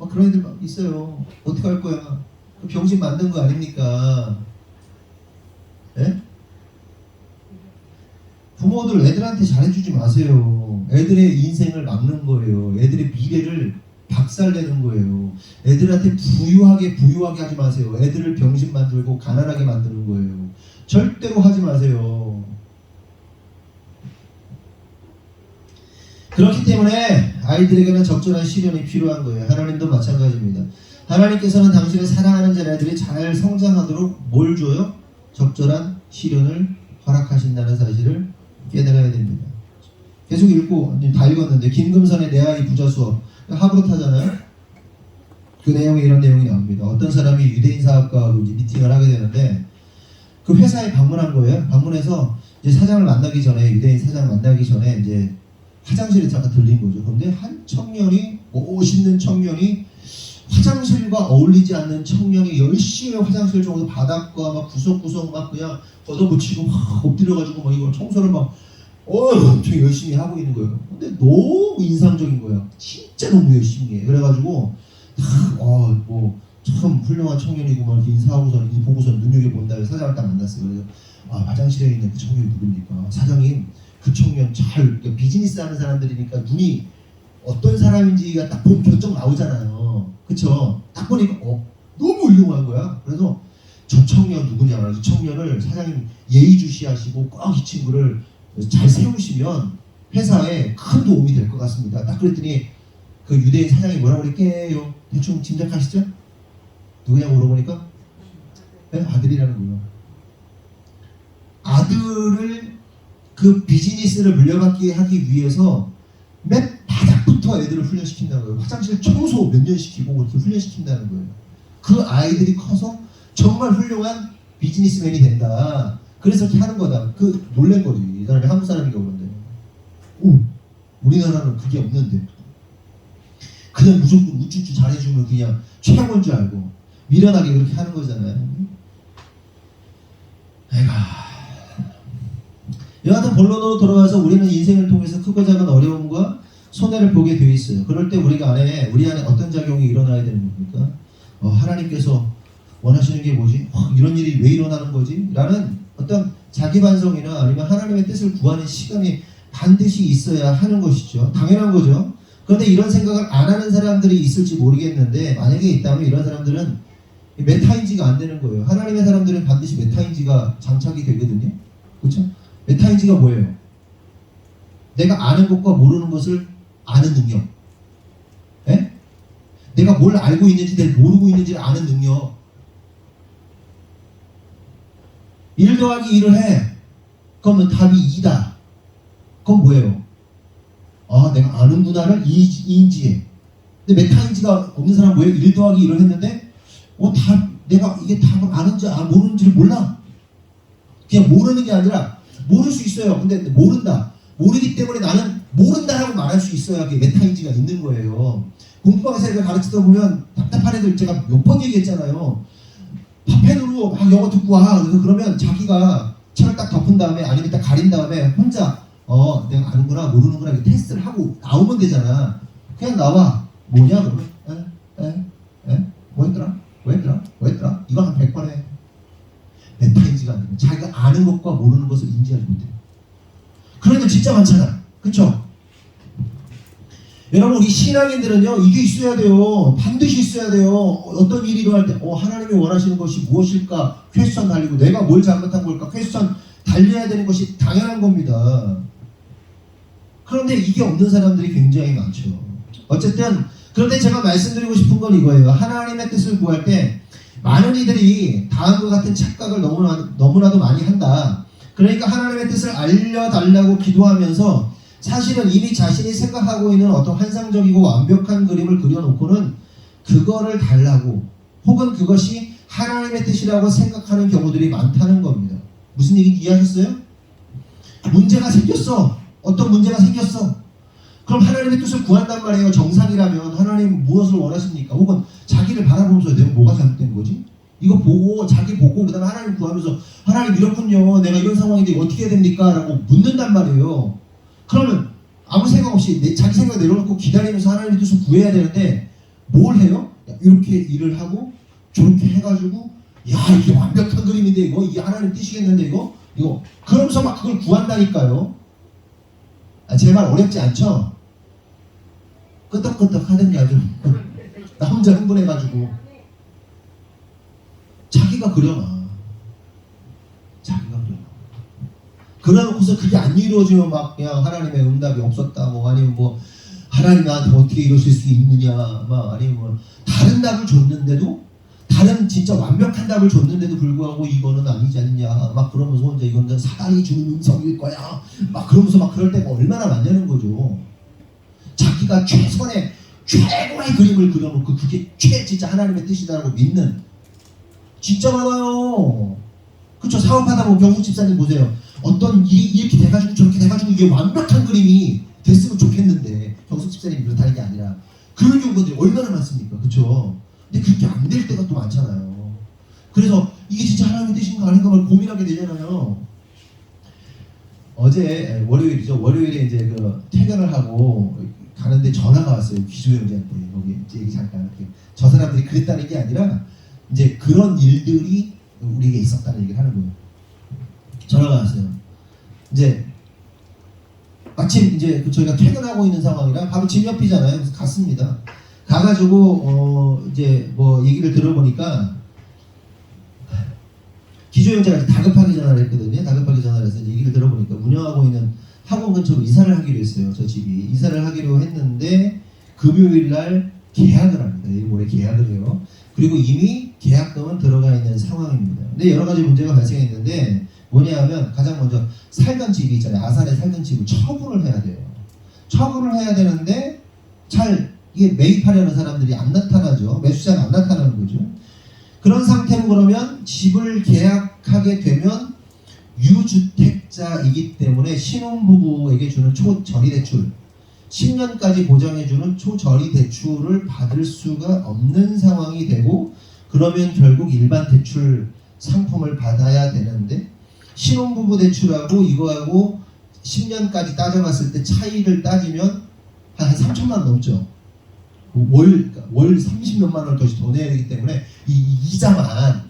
그런 애들 막 있어요. 어떻게 할 거야? 그 병신 만든 거 아닙니까? 네? 부모들 애들한테 잘해주지 마세요. 애들의 인생을 막는 거예요. 애들의 미래를 박살내는 거예요. 애들한테 부유하게 하지 마세요. 애들을 병신 만들고 가난하게 만드는 거예요. 절대로 하지 마세요. 그렇기 때문에 아이들에게는 적절한 시련이 필요한 거예요. 하나님도 마찬가지입니다. 하나님께서는 당신을 사랑하는 자녀들이 잘 성장하도록 뭘 줘요? 적절한 시련을 허락하신다는 사실을 깨달아야 됩니다. 계속 읽고 다 읽었는데 김금선의 내 아이 부자 수업 하브로타잖아요. 그 내용에 이런 내용이 나옵니다. 어떤 사람이 유대인 사업가하고 이제 미팅을 하게 되는데 그 회사에 방문한 거예요. 방문해서 이제 사장을 만나기 전에, 유대인 사장을 만나기 전에 이제 화장실에 잠깐 들린 거죠. 그런데 한 청년이, 멋있는 청년이, 화장실과 어울리지 않는 청년이 열심히 화장실 정도 바닥과 막 구석구석 막 그냥 걷어붙이고 막 엎드려가지고 막 이걸 청소를 막 엄청 열심히 하고 있는 거예요. 근데 너무 인상적인 거예요. 진짜 너무 열심히 해. 그래가지고 뭐 참 훌륭한 청년이구만 이렇게 인사하고서 보고서 눈여겨본다. 사장을 딱 만났어요. 그래서 화장실에 있는 그 청년이 누굽니까? 사장님, 그 청년 그러니까 비즈니스 하는 사람들이니까 눈이 어떤 사람인지가 딱 보면 견적 나오잖아요. 그쵸? 딱 보니까 너무 훌륭한 거야. 그래서 저 청년 누구냐, 이 청년을 사장님 예의주시하시고 꼭 이 친구를 잘 세우시면 회사에 큰 도움이 될 것 같습니다. 딱 그랬더니 그 유대인 사장이 뭐라고 그랬게요? 대충 짐작하시죠? 누구냐고 물어보니까 네? 아들이라는 거예요. 아들을 그 비즈니스를 물려받게 하기 위해서 맨 바닥부터 애들을 훈련시킨다는 거예요. 화장실 청소 몇 년 시키고 그렇게 훈련시킨다는 거예요. 그 아이들이 커서 정말 훌륭한 비즈니스맨이 된다. 그래서 이렇게 하는 거다. 그 놀란 거지. 이 사람이 한국 사람인가 그런데. 우리나라는 그게 없는데. 그냥 무조건 우쭈쭈 잘해주면 그냥 최고인 줄 알고 미련하게 그렇게 하는 거잖아요. 여하튼 본론으로 돌아와서 우리는 인생을 통해서 크고 작은 어려움과 손해를 보게 되어 있어요. 그럴 때 우리 안에 어떤 작용이 일어나야 되는 겁니까? 하나님께서 원하시는 게 뭐지? 이런 일이 왜 일어나는 거지? 라는 어떤 자기 반성이나 아니면 하나님의 뜻을 구하는 시간이 반드시 있어야 하는 것이죠. 당연한 거죠. 그런데 이런 생각을 안 하는 사람들이 있을지 모르겠는데 만약에 있다면 이런 사람들은 메타인지가 안 되는 거예요. 하나님의 사람들은 반드시 메타인지가 장착이 되거든요. 그렇죠? 메타인지가 뭐예요? 내가 아는 것과 모르는 것을 아는 능력. 예? 내가 뭘 알고 있는지 내가 모르고 있는지를 아는 능력. 1 더하기 1을 해. 그러면 답이 2다. 그건 뭐예요? 아, 내가 아는구나를 인지해. 근데 메타인지가 없는 사람은 뭐예요? 1 더하기 1을 했는데 내가 이게 답을 아는지 모르는지를 몰라. 그냥 모르는 게 아니라 모를 수 있어요. 근데 모른다. 모르기 때문에 나는 모른다라고 말할 수 있어야 그게 메타인지가 있는 거예요. 공부방에서 애들 가르치다 보면 답답한 애들 제가 몇 번 얘기했잖아요. 펜으로 막 영어 듣고 와. 그래서 그러면 자기가 책을 딱 덮은 다음에 아니면 딱 가린 다음에 혼자 내가 아는구나 모르는구나 이렇게 테스트를 하고 나오면 되잖아. 그냥 나와. 뭐냐 그러면 뭐 했더라? 이거 한 100번 해. 메타인지가 안 되면 자기가 아는 것과 모르는 것을 인지하지 못해요. 그런 애들 진짜 많잖아. 그쵸? 여러분 우리 신앙인들은요 이게 있어야 돼요. 반드시 있어야 돼요. 어떤 일이 일어날 때 하나님이 원하시는 것이 무엇일까? 퀘스천 달리고 내가 뭘 잘못한 걸까? 퀘스천 달려야 되는 것이 당연한 겁니다. 그런데 이게 없는 사람들이 굉장히 많죠. 어쨌든 그런데 제가 말씀드리고 싶은 건 이거예요. 하나님의 뜻을 구할 때 많은 이들이 다음과 같은 착각을 너무나도 많이 한다. 그러니까 하나님의 뜻을 알려달라고 기도하면서 사실은 이미 자신이 생각하고 있는 어떤 환상적이고 완벽한 그림을 그려놓고는 그거를 달라고 혹은 그것이 하나님의 뜻이라고 생각하는 경우들이 많다는 겁니다. 무슨 얘기인지 이해하셨어요? 문제가 생겼어. 어떤 문제가 생겼어. 그럼 하나님의 뜻을 구한단 말이에요. 정상이라면 하나님 무엇을 원하십니까? 혹은 자기를 바라보면서 내가 뭐가 잘못된 거지? 이거 보고 자기 보고 그 다음에 하나님 구하면서 하나님 이렇군요. 내가 이런 상황인데 어떻게 해야 됩니까? 라고 묻는단 말이에요. 그러면 아무 생각 없이 자기 생각 내려놓고 기다리면서 하나님의 뜻을 구해야 되는데 뭘 해요? 이렇게 일을 하고 저렇게 해가지고 이게 완벽한 그림인데 이게 하나님 뜻이겠는데 이거 그러면서 막 그걸 구한다니까요. 제 말 어렵지 않죠? 끄덕끄덕 하는 게 아주 나 혼자 흥분해가지고 자기가 그려놔. 그러놓고서 그게 안 이루어지면 막 그냥 하나님의 응답이 없었다 아니면 하나님 나한테 어떻게 이러실 수 있느냐 아니면 다른 답을 줬는데도 다른 진짜 완벽한 답을 줬는데도 불구하고 이거는 아니지 않냐 그러면서 혼자 이건 사단이 주는 음성일 거야 그러면서 그럴 때가 얼마나 많냐는 거죠. 자기가 최선의 최고의 그림을 그려놓고 그게 진짜 하나님의 뜻이다라고 믿는 진짜 많아요. 그쵸? 사업하다 보면 경숙 집사님 보세요. 어떤 일이 이렇게 돼가지고 저렇게 돼가지고 이게 완벽한 그림이 됐으면 좋겠는데 경숙 집사님이 그렇다는 게 아니라 그런 경우들이 얼마나 많습니까? 그쵸? 근데 그렇게 안 될 때가 또 많잖아요. 그래서 이게 진짜 하나님의 뜻인가 아닌가 고민하게 되잖아요. 어제 월요일이죠. 월요일에 이제 퇴근을 하고 가는데 전화가 왔어요. 기조 형제한테. 여기 이제 얘기 잠깐 이렇게. 저 사람들이 그랬다는 게 아니라 이제 그런 일들이 우리에게 있었다는 얘기를 하는 거예요. 전화가 왔어요. 이제 마침 이제 저희가 퇴근하고 있는 상황이라 바로 집 옆이잖아요. 그래서 갔습니다. 가가지고 이제 얘기를 들어보니까 기조형제가 다급하게 전화를 했거든요. 다급하게 전화를 해서 얘기를 들어보니까 운영하고 있는 학원 근처로 이사를 하기로 했어요. 저 집이 이사를 하기로 했는데 금요일날 계약을 합니다. 내일 모레 계약을 해요. 그리고 이미 계약금은 들어가 있는 상황입니다. 근데 여러 가지 문제가 발생했는데 뭐냐 하면 가장 먼저 살던 집이 있잖아요. 아산에 살던 집을 처분을 해야 돼요. 처분을 해야 되는데 이게 매입하려는 사람들이 안 나타나죠. 매수자가 안 나타나는 거죠. 그런 상태로 그러면 집을 계약하게 되면 유주택자이기 때문에 신혼부부에게 주는 초저리 대출 10년까지 보장해주는 초저리 대출을 받을 수가 없는 상황이 되고 그러면 결국 일반 대출 상품을 받아야 되는데 신혼부부 대출하고 이거하고 10년까지 따져봤을 때 차이를 따지면 한 3천만 원 넘죠. 월 30몇만 원을 더 내야 되기 때문에 이 이자만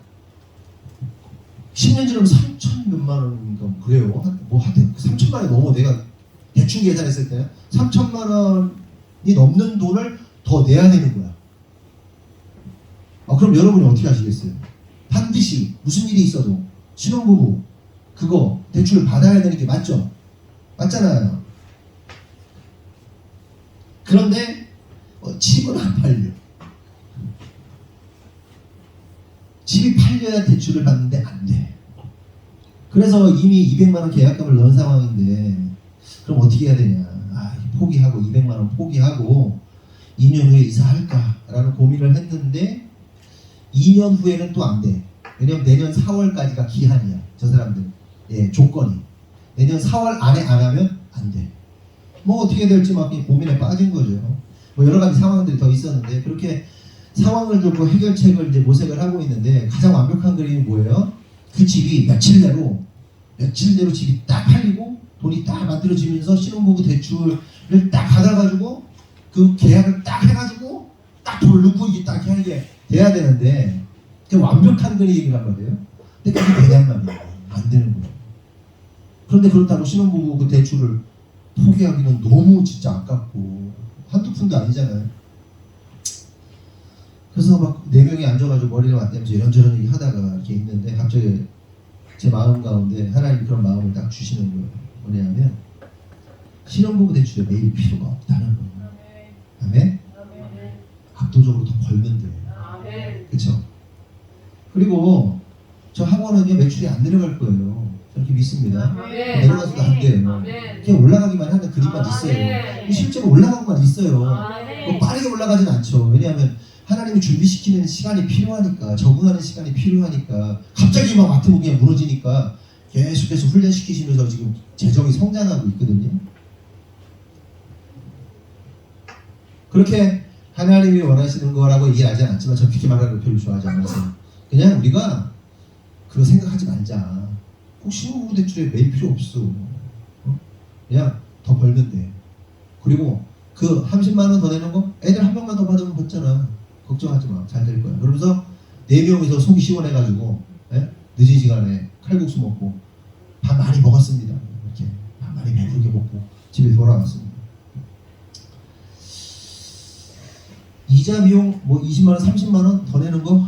10년 지나면 3천 몇만 원인가 그래요. 하여튼 3천만 원이 넘어. 내가 대충 계산했을 때 3천만 원이 넘는 돈을 더 내야 되는 거야. 그럼 여러분이 어떻게 하시겠어요? 반드시 무슨 일이 있어도 신혼부부 그거 대출을 받아야 되는 게 맞죠? 맞잖아요. 그런데 집은 안 팔려. 집이 팔려야 대출을 받는데 안 돼. 그래서 이미 200만 원 계약금을 넣은 상황인데 그럼 어떻게 해야 되냐? 포기하고 200만 원 포기하고 2년 후에 이사할까라는 고민을 했는데 2년 후에는 또 안 돼. 왜냐면 내년 4월까지가 기한이야. 저 사람들 조건이 내년 4월 안에 안 하면 안 돼. 뭐 어떻게 될지 막 고민에 빠진 거죠. 뭐 여러 가지 상황들이 더 있었는데 그렇게 상황을 두고 해결책을 이제 모색을 하고 있는데 가장 완벽한 그림이 뭐예요? 그 집이 며칠 내로 집이 딱 팔리고 돈이 딱 만들어지면서 신혼부부 대출을 딱 받아가지고 그 계약을 딱 해가지고 딱 돈을 넣고 이게 딱 하게 돼야 되는데 그 완벽한 그림이란 말이에요. 근데 그게 되냔 말이에요. 안 되는 거예요. 그런데 그렇다고 신혼부부 그 대출을 포기하기는 너무 진짜 아깝고 한두 푼도 아니잖아요. 그래서 막 4명이 앉아가지고 머리를 맞대면서 이런저런 얘기 하다가 이렇게 있는데 갑자기 제 마음 가운데 하나님 그런 마음을 딱 주시는 거예요. 뭐냐면 신혼부부 대출에 매일 필요가 없다는 거예요. 아멘? 압도적으로 더 벌면 돼요. 그렇죠? 그리고 저 학원은요 매출이 안 내려갈 거예요. 저렇게 믿습니다. 내려가서도 안 돼요. 그냥 올라가기만 하는 그림만 있어요. 실제로 올라가고만 있어요. 뭐 빠르게 올라가진 않죠. 왜냐하면 하나님이 준비시키는 시간이 필요하니까, 적응하는 시간이 필요하니까, 갑자기 막 맡으면 그냥 무너지니까 계속해서 훈련시키시면서 지금 재정이 성장하고 있거든요. 그렇게 하나님이 원하시는 거라고 얘기하지 않지만 저 그렇게 말하는 걸 별로 좋아하지 않아서 그냥 우리가 그거 생각하지 말자. 꼭 신혼부부 대출에 매일 필요 없어. 그냥 더 벌면 돼. 그리고 그 30만 원 더 내는 거 애들 한 명만 더 받으면 받잖아. 걱정하지 마. 잘 될 거야. 그러면서 4명이서 속이 시원해가지고 늦은 시간에 칼국수 먹고 밥 많이 먹었습니다. 이렇게 밥 많이 배부르게 먹고 집에 돌아왔습니다. 이자 비용 뭐 20만 원, 30만 원 더 내는 거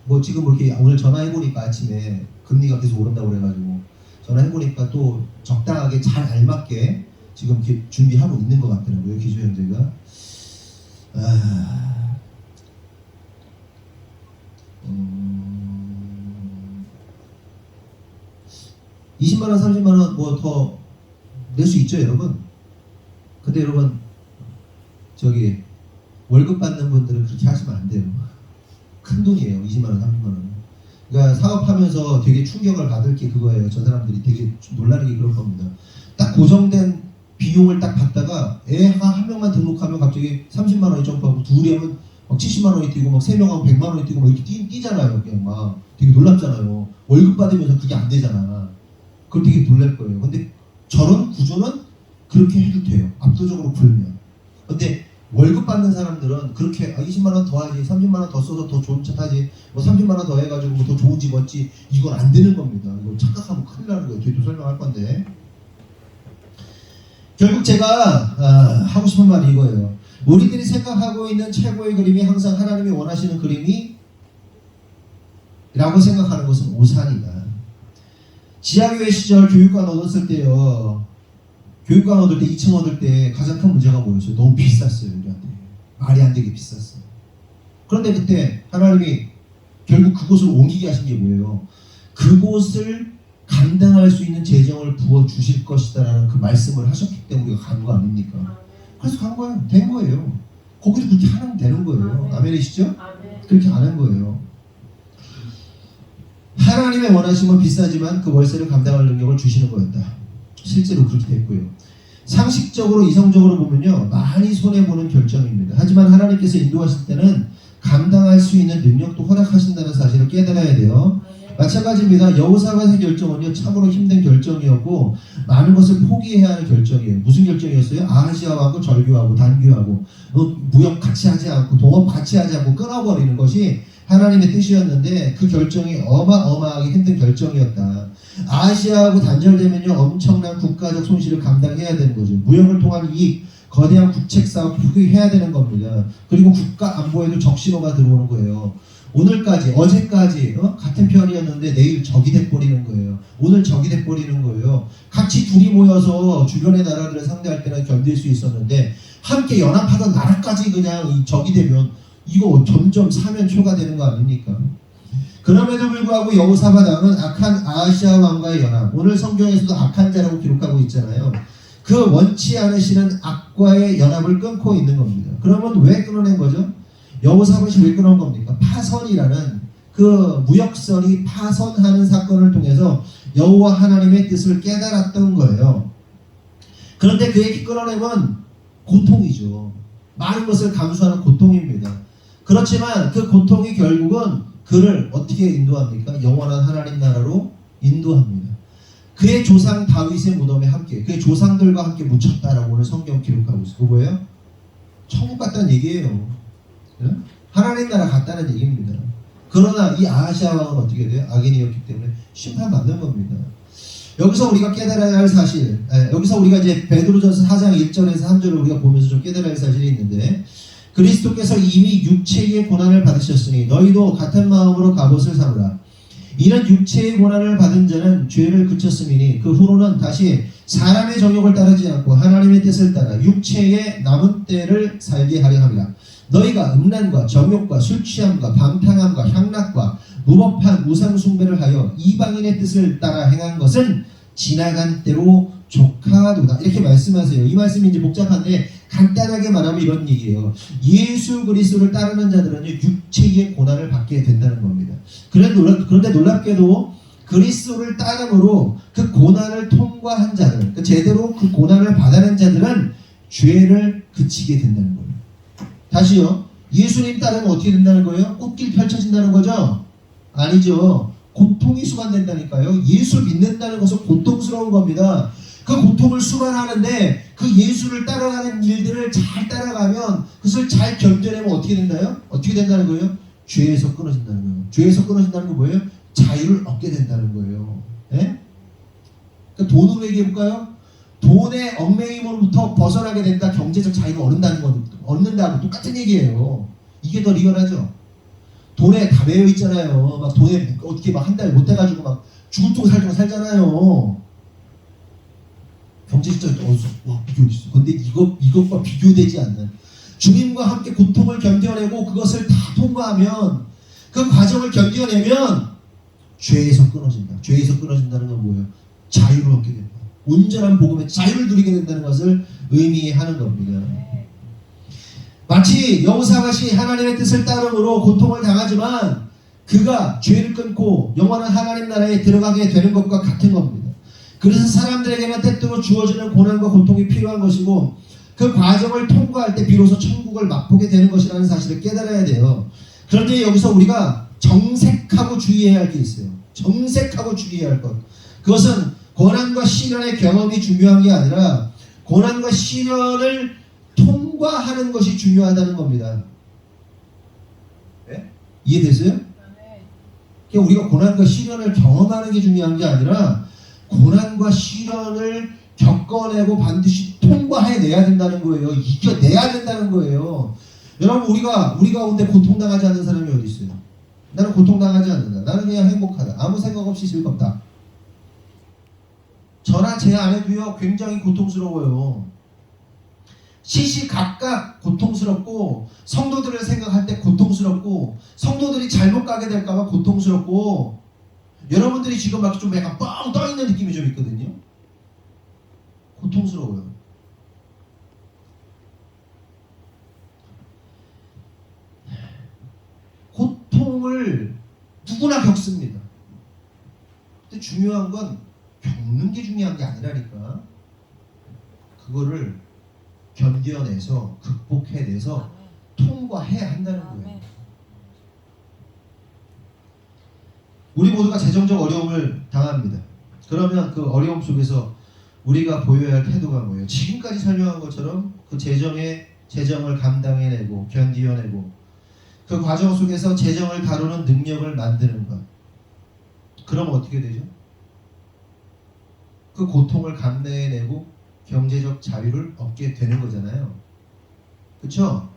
뭐 지금 이렇게 오늘 전화해보니까 아침에 금리가 계속 오른다고 그래가지고 전화해보니까 또 적당하게 잘 알맞게 지금 이렇게 준비하고 있는 것 같더라고요. 기조형제가. 20만 원, 30만 원 뭐 더 낼 수 있죠, 여러분. 근데 여러분 저기 월급 받는 분들은 그렇게 하시면 안 돼요. 큰 돈이에요. 20만 원, 30만 원. 그러니까 사업하면서 되게 충격을 받을 게 그거예요. 저 사람들이 되게 놀라는 게 그럴 겁니다. 딱 고정된 비용을 딱 받다가 애 한 명만 등록하면 갑자기 30만 원이 점프하고 둘이 하면 막 70만 원이 뛰고 막 3명 하면 100만 원이 뛰고 막 이렇게 뛰잖아요. 그냥 막 되게 놀랍잖아요. 월급 받으면서 그게 안 되잖아. 그걸 되게 놀랄 거예요. 근데 저런 구조는 그렇게 해도 돼요. 압도적으로 풀면. 근데 월급 받는 사람들은 그렇게 20만 원 더 하지, 30만 원 더 써서 더 좋은 차 타지, 뭐 30만 원 더 해가지고 뭐 더 좋은 집 얻지, 이건 안 되는 겁니다. 이거 착각하면 큰일 나는 거예요. 뒤에 또 설명할 건데. 결국 제가 하고 싶은 말이 이거예요. 우리들이 생각하고 있는 최고의 그림이 항상 하나님이 원하시는 그림이 라고 생각하는 것은 오산이다. 지하교회 시절 교육관 얻었을 때요. 교육관 얻을 때 2층 얻을 때 가장 큰 문제가 뭐였어요? 너무 비쌌어요. 우리한테. 말이 안 되게 비쌌어요. 그런데 그때 하나님이 결국 그곳을 옮기게 하신 게 뭐예요? 그곳을 감당할 수 있는 재정을 부어주실 것이다 라는 그 말씀을 하셨기 때문에 우리가 간 거 아닙니까? 그래서 간 거예요. 된 거예요. 거기도 그렇게 하면 되는 거예요. 아멘이시죠? 그렇게 안 한 거예요. 하나님의 원하심은 비싸지만 그 월세를 감당할 능력을 주시는 거였다. 실제로 그렇게 됐고요. 상식적으로 이성적으로 보면요 많이 손해보는 결정입니다. 하지만 하나님께서 인도하실 때는 감당할 수 있는 능력도 허락하신다는 사실을 깨달아야 돼요. 마찬가지입니다. 여호사밧의 결정은요 참으로 힘든 결정이었고 많은 것을 포기해야 하는 결정이에요. 무슨 결정이었어요? 아하시아하고 절교하고 단교하고 무역 같이 하지 않고 동업 같이 하지 않고 끊어버리는 것이 하나님의 뜻이었는데 그 결정이 어마어마하게 힘든 결정이었다. 아시아하고 단절되면요 엄청난 국가적 손실을 감당해야 되는 거죠. 무역을 통한 이익, 거대한 국책 사업 포기해야 되는 겁니다. 그리고 국가 안보에도 적신호가 들어오는 거예요. 오늘까지, 어제까지 같은 편이었는데 내일 적이 돼버리는 거예요. 오늘 적이 돼버리는 거예요. 같이 둘이 모여서 주변의 나라들을 상대할 때는 견딜 수 있었는데 함께 연합하던 나라까지 그냥 이 적이 되면 이거 점점 사면초가 되는 거 아닙니까? 그럼에도 불구하고 여호사밧 왕은 악한 아하시아 왕과의 연합, 오늘 성경에서도 악한 자라고 기록하고 있잖아요. 그 원치 않으시는 악과의 연합을 끊고 있는 겁니다. 그러면 왜 끊어낸 거죠? 여호사밧이 왜 끊어낸 겁니까? 파선이라는 그 무역선이 파선하는 사건을 통해서 여호와 하나님의 뜻을 깨달았던 거예요. 그런데 그에게 끊어내면 고통이죠. 많은 것을 감수하는 고통입니다. 그렇지만 그 고통이 결국은 그를 어떻게 인도합니까? 영원한 하나님 나라로 인도합니다. 그의 조상 다윗의 무덤에 함께, 그의 조상들과 함께 묻혔다라고 오늘 성경 기록하고 있어요. 그거예요? 천국 갔다는 얘기예요. 하나님 나라 갔다는 얘기입니다. 그러나 이 아하시아 왕은 어떻게 돼요? 악인이었기 때문에 심판받는 겁니다. 여기서 우리가 깨달아야 할 사실, 여기서 우리가 이제 베드로전서 4장 1절에서 3절을 우리가 보면서 좀 깨달아야 할 사실이 있는데, 그리스도께서 이미 육체의 고난을 받으셨으니 너희도 같은 마음으로 갑옷을 삼으라. 이는 육체의 고난을 받은 자는 죄를 그쳤음이니 그 후로는 다시 사람의 정욕을 따르지 않고 하나님의 뜻을 따라 육체의 남은 때를 살게 하려 함이라. 너희가 음란과 정욕과 술취함과 방탕함과 향락과 무법한 우상숭배를 하여 이방인의 뜻을 따라 행한 것은 지나간 때로 족하도다. 이렇게 말씀하세요. 이 말씀이 이제 복잡한데 간단하게 말하면 이런 얘기예요. 예수 그리스도를 따르는 자들은 육체의 고난을 받게 된다는 겁니다. 그런데 놀랍게도 그리스도를 따름으로 그 고난을 통과한 자들, 제대로 그 고난을 받아낸 자들은 죄를 그치게 된다는 거예요. 다시요. 예수님 따르면 어떻게 된다는 거예요? 꽃길 펼쳐진다는 거죠? 아니죠. 고통이 수반된다니까요. 예수 믿는다는 것은 고통스러운 겁니다. 그 고통을 수반하는데 그 예수를 따라가는 일들을 잘 따라가면 그것을 잘 견뎌내면 어떻게 된다요? 어떻게 된다는 거예요? 죄에서 끊어진다는 거예요. 죄에서 끊어진다는 건 뭐예요? 자유를 얻게 된다는 거예요. 예? 그러니까 돈으로 얘기해볼까요? 돈의 얽매임으로부터 벗어나게 된다. 경제적 자유를 얻는다고 똑같은 얘기예요. 이게 더 리얼하죠. 돈에 다 매여 있잖아요. 막 돈에 어떻게 막 한 달 못 해가지고 막 죽을 둥 살 둥 살잖아요. 경제적으로 어디서 비교 있어. 근데 이것과 비교되지 않는 주님과 함께 고통을 견뎌내고 그것을 다 통과하면 그 과정을 견뎌내면 죄에서 끊어진다. 죄에서 끊어진다는 건 뭐예요? 자유를 얻게 된다. 온전한 복음의 자유를 누리게 된다는 것을 의미하는 겁니다. 마치 여호사밧이 하나님의 뜻을 따름으로 고통을 당하지만 그가 죄를 끊고 영원한 하나님 나라에 들어가게 되는 것과 같은 겁니다. 그래서 사람들에게는 때때로 주어지는 고난과 고통이 필요한 것이고 그 과정을 통과할 때 비로소 천국을 맛보게 되는 것이라는 사실을 깨달아야 돼요. 그런데 여기서 우리가 정색하고 주의해야 할 게 있어요. 정색하고 주의해야 할 것. 그것은 고난과 시련의 경험이 중요한 게 아니라 고난과 시련을 통과하는 것이 중요하다는 겁니다. 네? 이해되세요? 그러니까 우리가 고난과 시련을 경험하는 게 중요한 게 아니라 고난과 시련을 겪어내고 반드시 통과해내야 된다는 거예요. 이겨내야 된다는 거예요. 여러분 우리 가운데 고통당하지 않는 사람이 어디 있어요? 나는 고통당하지 않는다. 나는 그냥 행복하다. 아무 생각 없이 즐겁다. 저나 제 아내도요 굉장히 고통스러워요. 시시각각 고통스럽고 성도들을 생각할 때 고통스럽고 성도들이 잘못 가게 될까봐 고통스럽고 여러분들이 지금 막 좀 약간 뻥 떠있는 느낌이 좀 있거든요. 고통스러워요. 고통을 누구나 겪습니다. 근데 중요한 건 겪는 게 중요한 게 아니라니까. 그거를 견뎌내서 극복해내서 통과해야 한다는 거예요. 우리 모두가 재정적 어려움을 당합니다. 그러면 그 어려움 속에서 우리가 보여야 할 태도가 뭐예요? 지금까지 설명한 것처럼 그 재정을 감당해내고 견디어내고 그 과정 속에서 재정을 다루는 능력을 만드는 것. 그럼 어떻게 되죠? 그 고통을 감내해내고 경제적 자유를 얻게 되는 거잖아요. 그렇죠?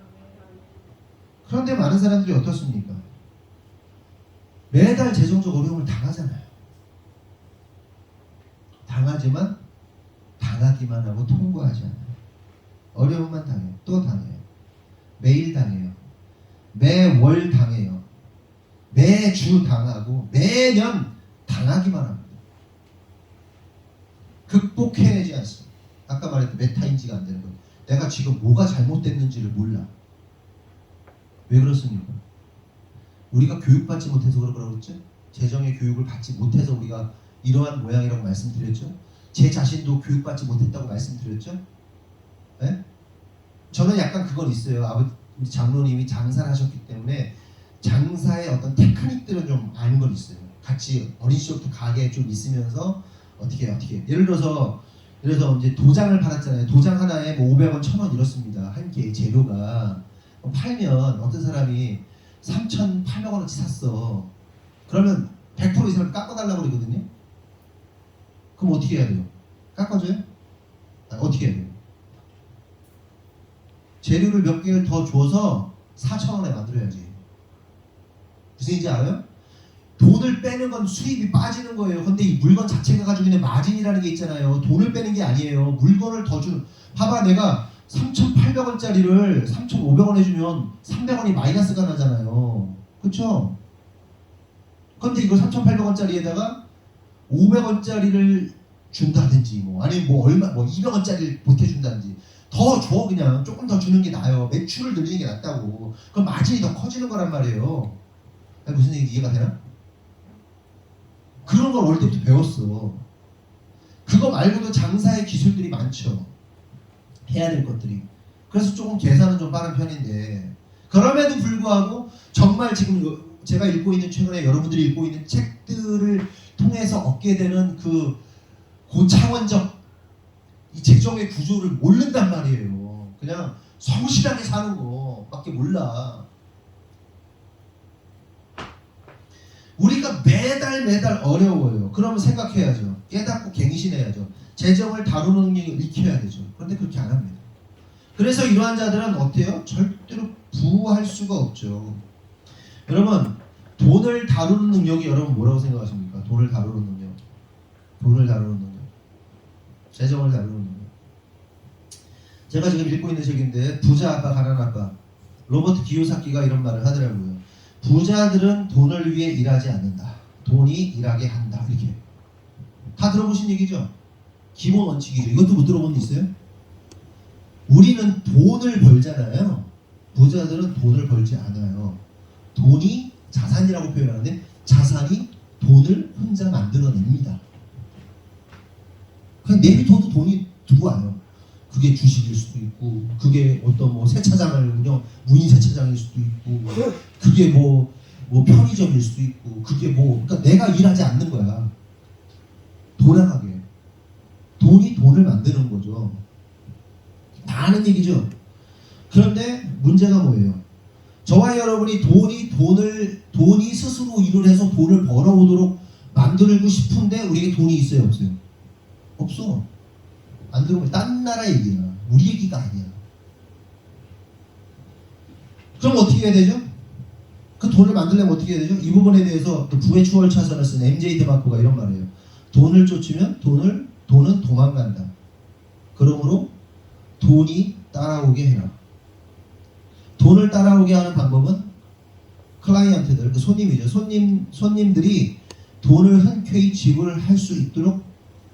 그런데 많은 사람들이 어떻습니까? 매달 재정적 어려움을 당하잖아요. 당하지만 당하기만 하고 통과하지 않아요. 어려움만 당해요. 또 당해요. 매일 당해요. 매월 당해요. 매주 당하고 매년 당하기만 합니다. 극복해내지 않습니다. 아까 말했던 메타인지가 안 되는 거예요. 내가 지금 뭐가 잘못됐는지를 몰라. 왜 그렇습니까? 우리가 교육받지 못해서 그러라고 그랬죠? 재정의 교육을 받지 못해서 우리가 이러한 모양이라고 말씀드렸죠? 제 자신도 교육받지 못했다고 말씀드렸죠? 네? 저는 약간 그건 있어요. 우리 장로님이 장사를 하셨기 때문에 장사의 어떤 테크닉들은 좀 아는 건 있어요. 같이 어린 시절부터 가게에 좀 있으면서 어떻게 해요? 예를 들어서 이제 도장을 팔았잖아요. 도장 하나에 뭐 500원, 1000원 이렇습니다. 한 개의 재료가. 팔면 어떤 사람이 3,800원어치 샀어. 그러면 100% 이 사람 깎아달라고 그러거든요. 그럼 어떻게 해야 돼요? 깎아줘요? 아니, 어떻게 해야 돼요? 재료를 몇 개를 더 줘서 4,000원에 만들어야지. 무슨 얘기인지 알아요? 돈을 빼는 건 수입이 빠지는 거예요. 근데 이 물건 자체가 가지고 있는 마진이라는 게 있잖아요. 돈을 빼는 게 아니에요. 물건을 더 주는. 봐봐, 내가 3,800원짜리를 3,500원 해주면 300원이 마이너스가 나잖아요. 그쵸? 근데 이걸 3,800원짜리에다가 500원짜리를 준다든지 아니면 뭐 200원짜리를 보태준다든지 더 줘. 그냥 조금 더 주는 게 나아요. 매출을 늘리는 게 낫다고. 그럼 마진이 더 커지는 거란 말이에요. 무슨 얘기 이해가 되나? 그런 걸 어릴 때부터 배웠어. 그거 말고도 장사의 기술들이 많죠. 해야 될 것들이. 그래서 조금 계산은 좀 빠른 편인데, 그럼에도 불구하고 정말 지금 제가 읽고 있는, 최근에 여러분들이 읽고 있는 책들을 통해서 얻게 되는 그 고차원적 이 재정의 구조를 모른단 말이에요. 그냥 성실하게 사는 거밖에 몰라. 우리가 매달 어려워요. 그러면 생각해야죠. 깨닫고 갱신해야죠. 재정을 다루는 능력을 익혀야 되죠. 그런데 그렇게 안 합니다. 그래서 이러한 자들은 어때요? 절대로 부할 수가 없죠. 여러분, 돈을 다루는 능력이 여러분 뭐라고 생각하십니까? 돈을 다루는 능력. 돈을 다루는 능력. 재정을 다루는 능력. 제가 지금 읽고 있는 책인데 부자 아빠 가난 아빠 로버트 기요사키가 이런 말을 하더라고요. 부자들은 돈을 위해 일하지 않는다. 돈이 일하게 한다. 이렇게. 다 들어보신 얘기죠? 기본 원칙이죠. 이것도 못 들어본 분 있어요? 우리는 돈을 벌잖아요. 부자들은 돈을 벌지 않아요. 돈이 자산이라고 표현하는데 자산이 돈을 혼자 만들어냅니다. 그냥 내비둬도 돈이 들어와요. 그게 주식일 수도 있고, 그게 어떤 세차장을 무인 세차장일 수도 있고, 그게 편의점일 수도 있고, 그게 그러니까 내가 일하지 않는 거야. 돌아가게. 돈이 돈을 만드는 거죠. 다 아는 얘기죠. 그런데 문제가 뭐예요? 저와 여러분이 돈이 스스로 일을 해서 돈을 벌어오도록 만들고 싶은데 우리에게 돈이 있어요, 없어요? 없어. 안 들어오면 딴 나라 얘기야. 우리 얘기가 아니야. 그럼 어떻게 해야 되죠? 그 돈을 만들려면 어떻게 해야 되죠? 이 부분에 대해서 부의 추월 차선을 쓴 MJ 데마코가 이런 말이에요. 돈을 쫓으면 돈은 도망간다. 그러므로 돈이 따라오게 해라. 돈을 따라오게 하는 방법은 클라이언트들, 그 손님이죠. 손님들이 돈을 흔쾌히 지불할 수 있도록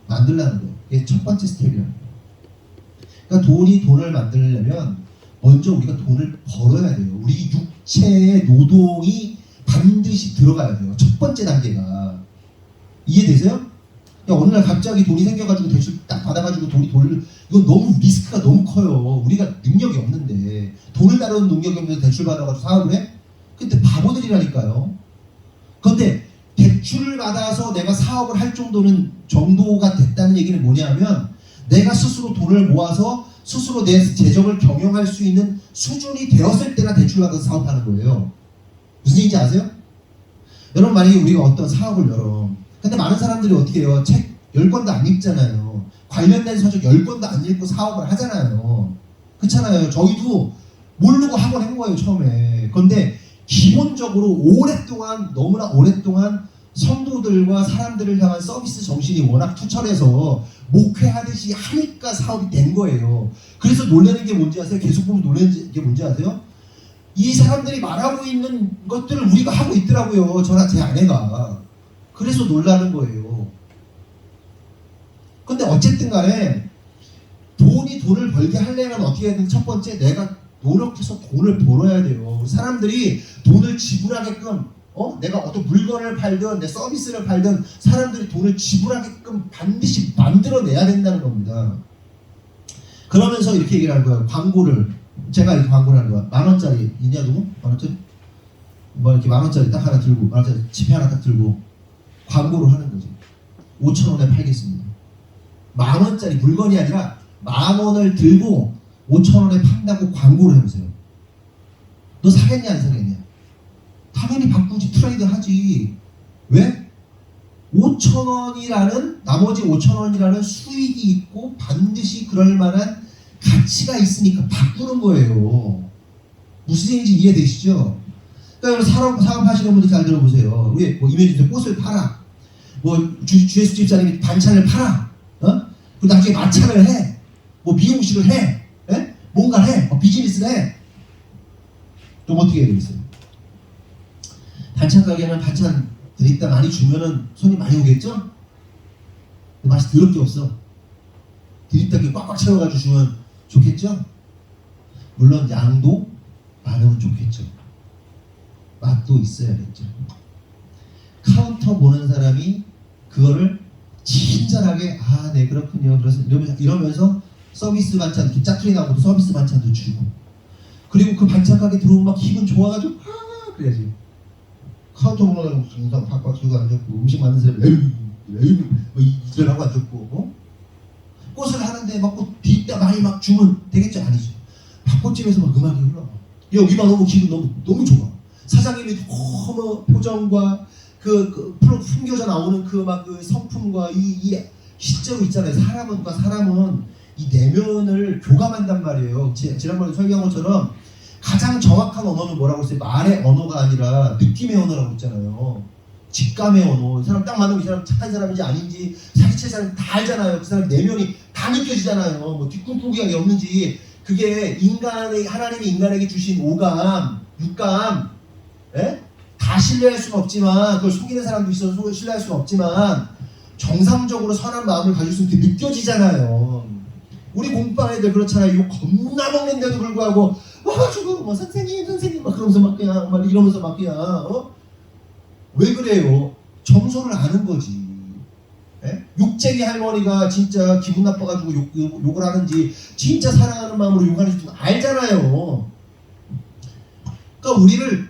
만들라는 거예요. 이게 첫 번째 스텝이라는 거예요. 그러니까 돈을 만들려면 먼저 우리가 돈을 벌어야 돼요. 우리 육체의 노동이 반드시 들어가야 돼요. 첫 번째 단계가. 이해되세요? 어느 날 갑자기 돈이 생겨가지고 대출 딱 받아가지고 이건 너무 리스크가 너무 커요. 우리가 능력이 없는데, 돈을 다루는 능력이 없는데 대출 받아가지고 사업을 해? 근데 바보들이라니까요. 그런데 대출을 받아서 내가 사업을 할 정도가 됐다는 얘기는 뭐냐면, 내가 스스로 돈을 모아서 스스로 내 재정을 경영할 수 있는 수준이 되었을 때나 대출 받아서 사업하는 거예요. 무슨 얘기인지 아세요? 여러분, 만약에 우리가 어떤 사업을 열어. 근데 많은 사람들이 어떻게 해요? 책 10권도 안 읽잖아요. 관련된 서적 10권도 안 읽고 사업을 하잖아요. 그렇잖아요. 저희도 모르고 학원 한 거예요, 처음에. 그런데 기본적으로 오랫동안 너무나 오랫동안 성도들과 사람들을 향한 서비스 정신이 워낙 투철해서 목회하듯이 하니까 사업이 된 거예요. 그래서 놀라는 게 뭔지 아세요? 계속 보면 놀라는 게 뭔지 아세요? 이 사람들이 말하고 있는 것들을 우리가 하고 있더라고요. 저나 제 아내가. 그래서 놀라는 거예요. 근데 어쨌든 간에 돈을 벌게 하려면 어떻게 해야 되는지 첫 번째 내가 노력해서 돈을 벌어야 돼요. 사람들이 돈을 지불하게끔 내가 어떤 물건을 팔든 내 서비스를 팔든 사람들이 돈을 지불하게끔 반드시 만들어내야 된다는 겁니다. 그러면서 이렇게 얘기를 하는 거예요. 광고를 제가 이렇게 광고를 하는 거야. 10,000원짜리 있냐 누구? 10,000원짜리? 뭐 이렇게 10,000원짜리 딱 하나 들고 10,000원짜리 지폐 하나 딱 들고 광고를 하는 거죠. 5,000원에 팔겠습니다. 10,000원짜리 물건이 아니라 10,000원을 들고 5,000원에 판다고 광고를 해보세요. 너 사겠냐 안 사겠냐? 당연히 바꾸지, 트레이드 하지. 왜? 5,000원이라는 나머지 5,000원이라는 수익이 있고 반드시 그럴 만한 가치가 있으니까 바꾸는 거예요. 무슨 얘기인지 이해되시죠? 그러니까 사업하시는 분들 잘 들어보세요. 우리 뭐 이메일에 꽃을 팔아, 뭐 주예수 집사님이 반찬을 팔아, 그 나중에 마찬을 해, 뭐 미용실을 해, 뭔가를 해, 비즈니스를 해. 그럼 어떻게 해야 되겠어요? 반찬 가게는 반찬 드립다 많이 주면은 손이 많이 오겠죠? 근데 맛이 더럽게 없어. 드립다 꽉꽉 채워가지고 주면 좋겠죠? 물론 양도 많으면 좋겠죠. 맛도 있어야겠죠. 카운터 보는 사람이 그거를 친절하게 네 그렇군요. 그래서 이러면서 서비스 반찬 이렇게 짜투리 나고도 서비스 반찬도 주고, 그리고 그 반찬 가게 들어오면 막 기분 좋아가지고 그래야지. 카운터 보는 사람 박박 들고 앉았고 음식 만든 사람 에이 뭐 이들 하고 앉았고 꽃을 하는데 막 꽃 뒤따 많이 막 주면 되겠죠? 아니죠. 밥꽃집에서 막 음악이 흘러. 여기만 오면 기분 너무 좋아. 사장님이 너무 표정과 그 풍겨져 나오는 그 성품과 이 실제로 있잖아요. 사람은 이 내면을 교감한단 말이에요. 지난번에 설명한 것처럼 가장 정확한 언어는 뭐라고 했어요? 말의 언어가 아니라 느낌의 언어라고 했잖아요. 직감의 언어. 이 사람 딱 만나면 이 사람 착한 사람인지 아닌지 사기칠 사람 다 알잖아요. 그 사람 내면이 다 느껴지잖아요. 뭐 뒷꿈꾸기가 없는지. 그게 하나님이 인간에게 주신 오감, 육감, 다 신뢰할 수는 없지만, 그걸 속이는 사람도 있어서 신뢰할 수는 없지만 정상적으로 선한 마음을 가질 수 있게 느껴지잖아요. 우리 공부방 애들 그렇잖아요. 이거 겁나 먹는데도 불구하고 와가지고 뭐 선생님 막 그러면서 막 그냥 막 이러면서 막 그냥 왜 그래요? 정서를 아는 거지. 욕쟁이 할머니가 진짜 기분 나빠가지고 욕을 하는지 진짜 사랑하는 마음으로 욕하는지 알잖아요. 그러니까 우리를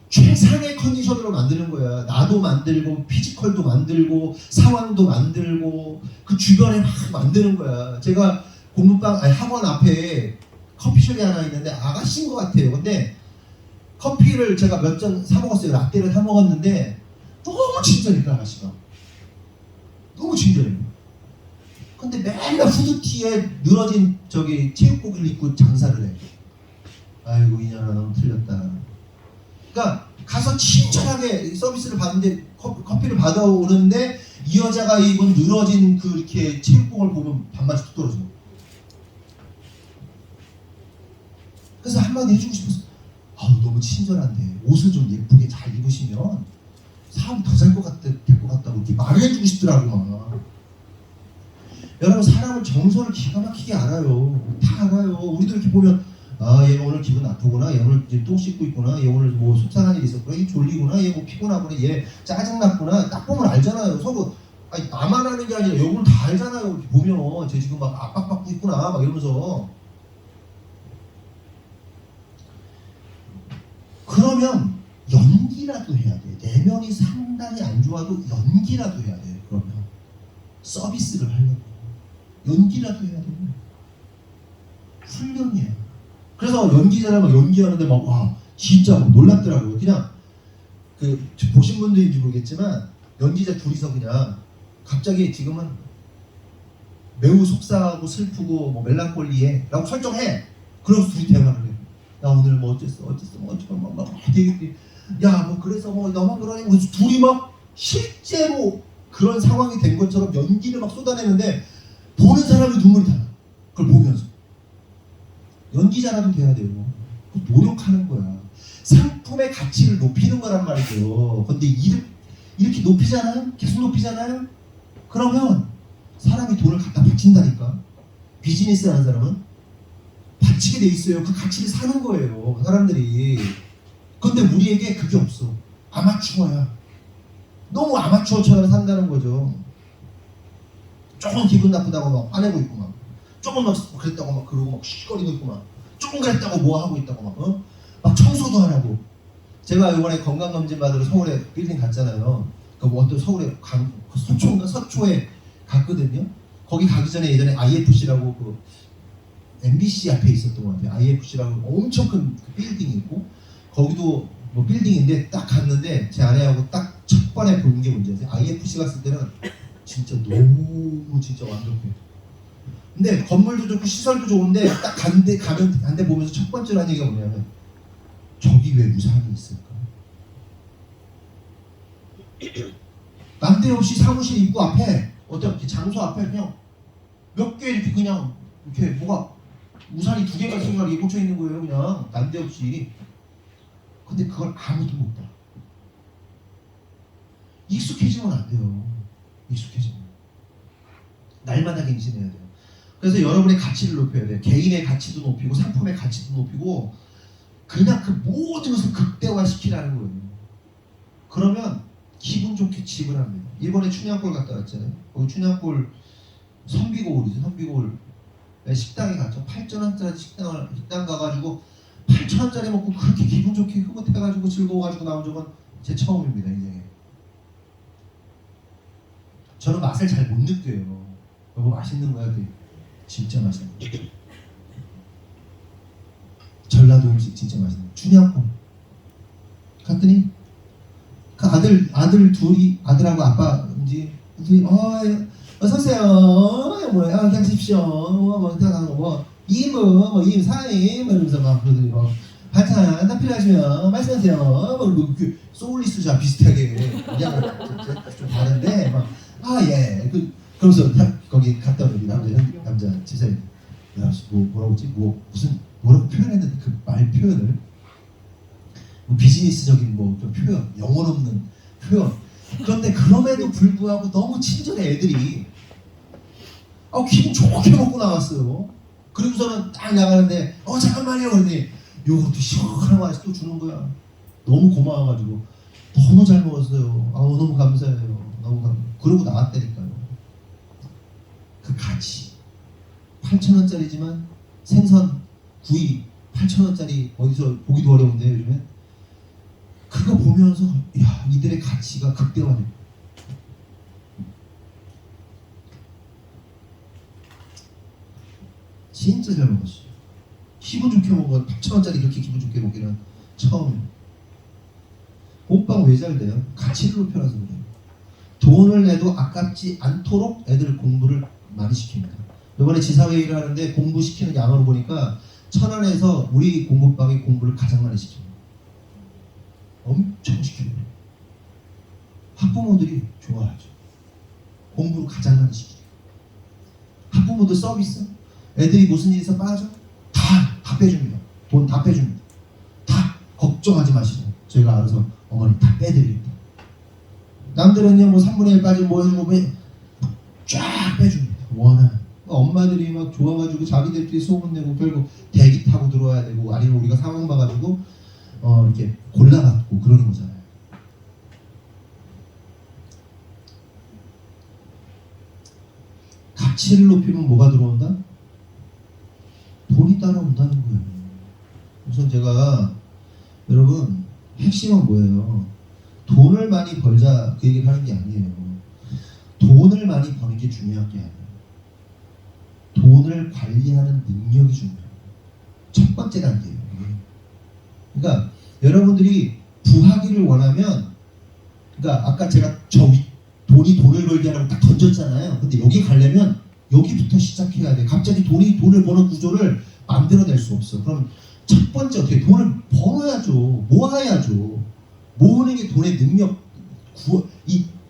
최상의 컨디션으로 만드는 거야. 나도 만들고 피지컬도 만들고 상황도 만들고 그 주변에 막 만드는 거야. 제가 학원 앞에 커피숍이 하나 있는데 아가씨인 것 같아요. 근데 커피를 제가 몇 잔 사 먹었어요. 라떼를 사 먹었는데 너무 친절해. 그 아가씨가 너무 친절해. 근데 맨날 후드티에 늘어진 체육복을 입고 장사를 해. 아이고 이년아 너무 틀렸다. 그러니까 가서 친절하게 서비스를 받는데 커피를 받아오는데 이 여자가 입은 늘어진 그 이렇게 체육복을 보면 반바지 툭 떨어져. 그래서 한마디 해주고 싶어서 너무 친절한데 옷을 좀 예쁘게 잘 입으시면 사업이 더 될 것 같다고 이렇게 말을 해주고 싶더라고 막. 여러분 사람은 정서를 기가 막히게 알아요. 다 알아요. 우리도 이렇게 보면 얘가 오늘 기분 나쁘구나, 얘 오늘 이제 똥 씻고 있구나, 얘 오늘 뭐 속상한 일이 있었구나, 얘 졸리구나, 얘 뭐 피곤하구나, 얘 짜증났구나. 딱 보면 알잖아요. 서로 나만 아는 게 아니라 여러분 다 알잖아요. 이렇게 보면 쟤 지금 막 압박받고 있구나 막 이러면서. 그러면 연기라도 해야 돼. 내면이 상당히 안 좋아도 연기라도 해야 돼. 그러면 서비스를 하려고 연기라도 해야 돼. 훈련이에요. 그래서 연기자를 막 연기하는데 막 진짜 막 놀랍더라고요. 그냥 보신 분들인지 모르겠지만 연기자 둘이서 그냥 갑자기 지금은 매우 속상하고 슬프고 뭐 멜랑콜리해 라고 설정해. 그러면서 둘이 대화를 해. 나 오늘 뭐 어쨌어 뭐 어쩌고 막 되게 야뭐 그래서 뭐 너만 그러니 뭐 둘이 막 실제로 그런 상황이 된 것처럼 연기를 막 쏟아내는데 보는 사람이 눈물이 나. 그걸 보면서 연기자라도 돼야 돼요. 노력하는 거야. 상품의 가치를 높이는 거란 말이죠. 근데 이렇게 높이잖아요. 계속 높이잖아요. 그러면 사람이 돈을 갖다 바친다니까. 비즈니스 하는 사람은 바치게 돼 있어요. 그 가치를 사는 거예요. 사람들이. 근데 우리에게 그게 없어. 아마추어야. 너무 아마추어처럼 산다는 거죠. 조금 기분 나쁘다고 막 화내고 있고 막 조금 막 그랬다고 막 그러고 막 시거리고 있고 막 조금 그랬다고 뭐 하고 있다고 막 막 청소도 안 하고. 제가 이번에 건강검진 받으러 서울에 빌딩 갔잖아요. 그 뭐 어떤 서울에 서초에 갔거든요. 거기 가기 전에 예전에 IFC라고 그 MBC 앞에 있었던 것 같아요. IFC라고 엄청 큰 빌딩이 있고 거기도 뭐 빌딩인데 딱 갔는데 제 아내하고 딱 첫 번에 본 게 문제였어요. IFC 갔을 때는 진짜 너무 진짜 완벽해. 근데 건물도 좋고 시설도 좋은데 딱 간데 보면서 첫 번째로 한 얘기가 뭐냐면 저기 왜 우산이 있을까? 난데없이 사무실 입구 앞에 어떤 이렇게 장소 앞에 그냥 몇 개 이렇게 그냥 이렇게 뭐가 우산이 2개가 3개가 이렇게 꽂혀 있는 거예요. 그냥 난데없이. 근데 그걸 아무도 못 봐. 익숙해지면 안 돼요. 익숙해지면 날마다 갱신해야 돼요. 그래서 여러분의 가치를 높여야 돼요. 개인의 가치도 높이고 상품의 가치도 높이고 그냥 그 모든 것을 극대화시키라는 거예요. 그러면 기분 좋게 집을 합니다. 이번에 춘향골 갔다 왔잖아요. 거기 춘향골 선비고을이죠. 선비고을 식당에 갔죠. 8,000원짜리 식당 가가지고 8,000원짜리 먹고 그렇게 기분 좋게 흐뭇해가지고 즐거워가지고 나온 적은 제 처음입니다. 인생에. 저는 맛을 잘 못 느껴요. 너무 맛있는 거야. 진짜 맛있는 거. 전라도 음식 진짜 맛있는 거. 춘향골 갔더니 그 아들 둘이 아들하고 아빠인지 둘이 어서 오세요. 뭐야 그냥 십시오. 임 사임 이러면서 막 그러더니 반찬 다 필요하시면 말씀하세요. 그 소울리스자 비슷하게 그냥 좀 다른데 예. 그러면서 거기 갔다 오는 남자 집사님 뭐라고 했지? 뭐라고 표현했는데 그 말 표현을 비즈니스적인 좀 표현, 영혼 없는 표현. 그런데 그럼에도 불구하고 너무 친절해 애들이. 기분 좋게 먹고 나왔어요. 그리고서는 딱 나가는데 잠깐만요 그러더니 요것도 시원한 거 아직도 주는 거야. 너무 고마워가지고 너무 잘 먹었어요. 너무 감사해요. 그러고 나왔다니까요. 그 가치 8,000원짜리지만 생선 구이 8,000원짜리 어디서 보기도 어려운데 요즘에 그거 보면서 이들의 가치가 극대화돼요. 진짜 잘 먹었어요. 기분 좋게 먹어. 8,000원짜리 그렇게 기분 좋게 먹기는 처음이에요. 호빵 왜 잘 돼요? 가치를 높여놔서 그래요. 돈을 내도 아깝지 않도록 애들 공부를 많이 시킵니다. 이번에 지사회의를 하는데 공부시키는 양으로 보니까 천안에서 우리 공부방이 공부를 가장 많이 시킵니다. 엄청 시켜요. 학부모들이 좋아하죠. 공부를 가장 많이 시키죠. 학부모들 서비스 애들이 무슨 일이 있어 빠져? 다 빼줍니다. 돈 다 빼줍니다. 다 걱정하지 마시고 저희가 알아서 어머니 다 빼드립니다. 남들은요 3분의 1 빠지면 뭐 해주고 쫙 빼줍니다. 원하는 엄마들이 막 좋아가지고 자기들끼리 소문내고 결국 대기 타고 들어와야 되고 아니면 우리가 상황 봐가지고 이렇게 골라받고 그러는 거잖아요. 가치를 높이면 뭐가 들어온다? 돈이 따라온다는 거예요. 우선 제가 여러분 핵심은 뭐예요? 돈을 많이 벌자 그 얘기를 하는 게 아니에요. 돈을 많이 버는 게 중요한 게 아니에요. 돈을 관리하는 능력이 중요해요. 첫 번째 단계예요. 그러니까 여러분들이 부하기를 원하면 그러니까 아까 제가 돈을 벌게 하라고 딱 던졌잖아요. 근데 여기 가려면 여기부터 시작해야 돼. 갑자기 돈을 버는 구조를 만들어낼 수 없어. 그럼 첫 번째 어떻게 돈을 벌어야죠. 모아야죠. 모으는 게 돈의 능력.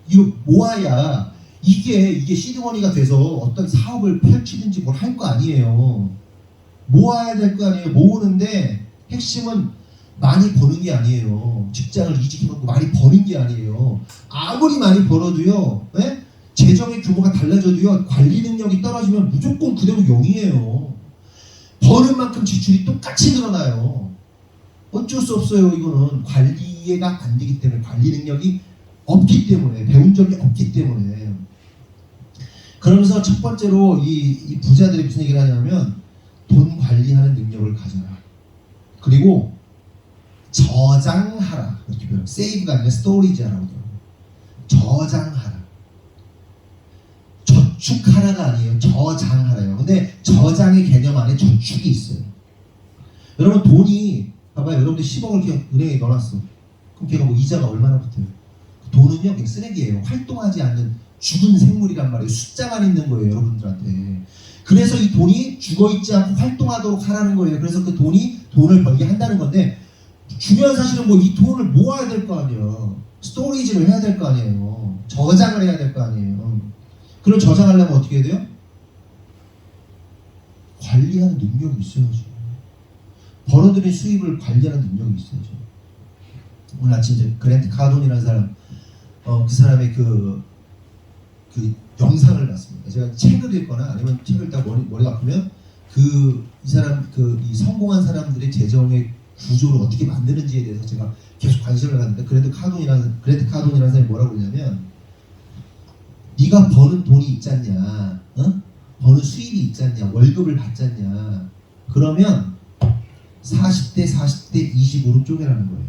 이거 모아야 이게 시드머니가 돼서 어떤 사업을 펼치든지 뭘 할 거 아니에요. 모아야 될 거 아니에요. 모으는데 핵심은 많이 버는 게 아니에요. 직장을 이직해갖고 많이 버는 게 아니에요. 아무리 많이 벌어도요, 예? 재정의 규모가 달라져도요, 관리 능력이 떨어지면 무조건 그대로 0이에요. 버는 만큼 지출이 똑같이 늘어나요. 어쩔 수 없어요. 이거는 관리가 안 되기 때문에, 관리 능력이 없기 때문에, 배운 적이 없기 때문에. 그러면서 첫 번째로 이 부자들이 무슨 얘기를 하냐면 돈 관리하는 능력을 가져라. 그리고 저장하라. 이렇게 표현. 세이브가 아니라 스토리지하라고 들어요. 저장하라. 저축하라가 아니에요. 저장하라요. 근데 저장의 개념 안에 저축이 있어요. 여러분 돈이 봐봐요. 여러분들 10억을 이렇게 은행에 넣어놨어. 그럼 걔가 뭐 이자가 얼마나 붙어요? 돈은요 그냥 쓰레기예요. 활동하지 않는 죽은 생물이란 말이에요. 숫자만 있는 거예요. 여러분들한테. 그래서 이 돈이 죽어있지 않고 활동하도록 하라는 거예요. 그래서 그 돈이 돈을 벌게 한다는 건데 중요한 사실은 뭐 이 돈을 모아야 될 거 아니에요. 스토리지를 해야 될 거 아니에요. 저장을 해야 될 거 아니에요. 그걸 저장하려면 어떻게 해야 돼요? 관리하는 능력이 있어야죠. 벌어들인 수입을 관리하는 능력이 있어야죠. 오늘 아침 이제 그랜트 카돈이라는 사람, 그 사람의 그 영상을 봤습니다. 제가 책을 읽거나 아니면 책을 읽다 머리가 아프면 이 사람 이 성공한 사람들의 재정의 구조를 어떻게 만드는지에 대해서 제가 계속 관심을 갖는데 그랜트 카돈이라는 사람이 뭐라고 그러냐면 네가 버는 돈이 있지 않냐, 버는 수입이 있지 않냐, 월급을 받지 않냐, 그러면 40대 20으로 쪼개라는 거예요.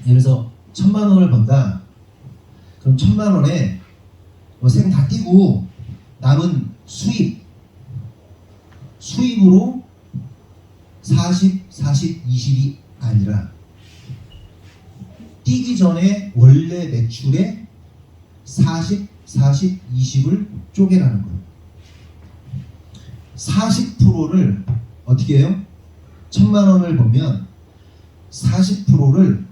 예를 들어서 1,000만 원을 번다. 그럼 1,000만 원에 뭐 세금 다 떼고 남은 수입으로 40, 20이 아니라 떼기 전에 원래 매출의 40, 20을 쪼개라는 거예요. 40%를 어떻게 해요? 1,000만 원을 벌면 40%를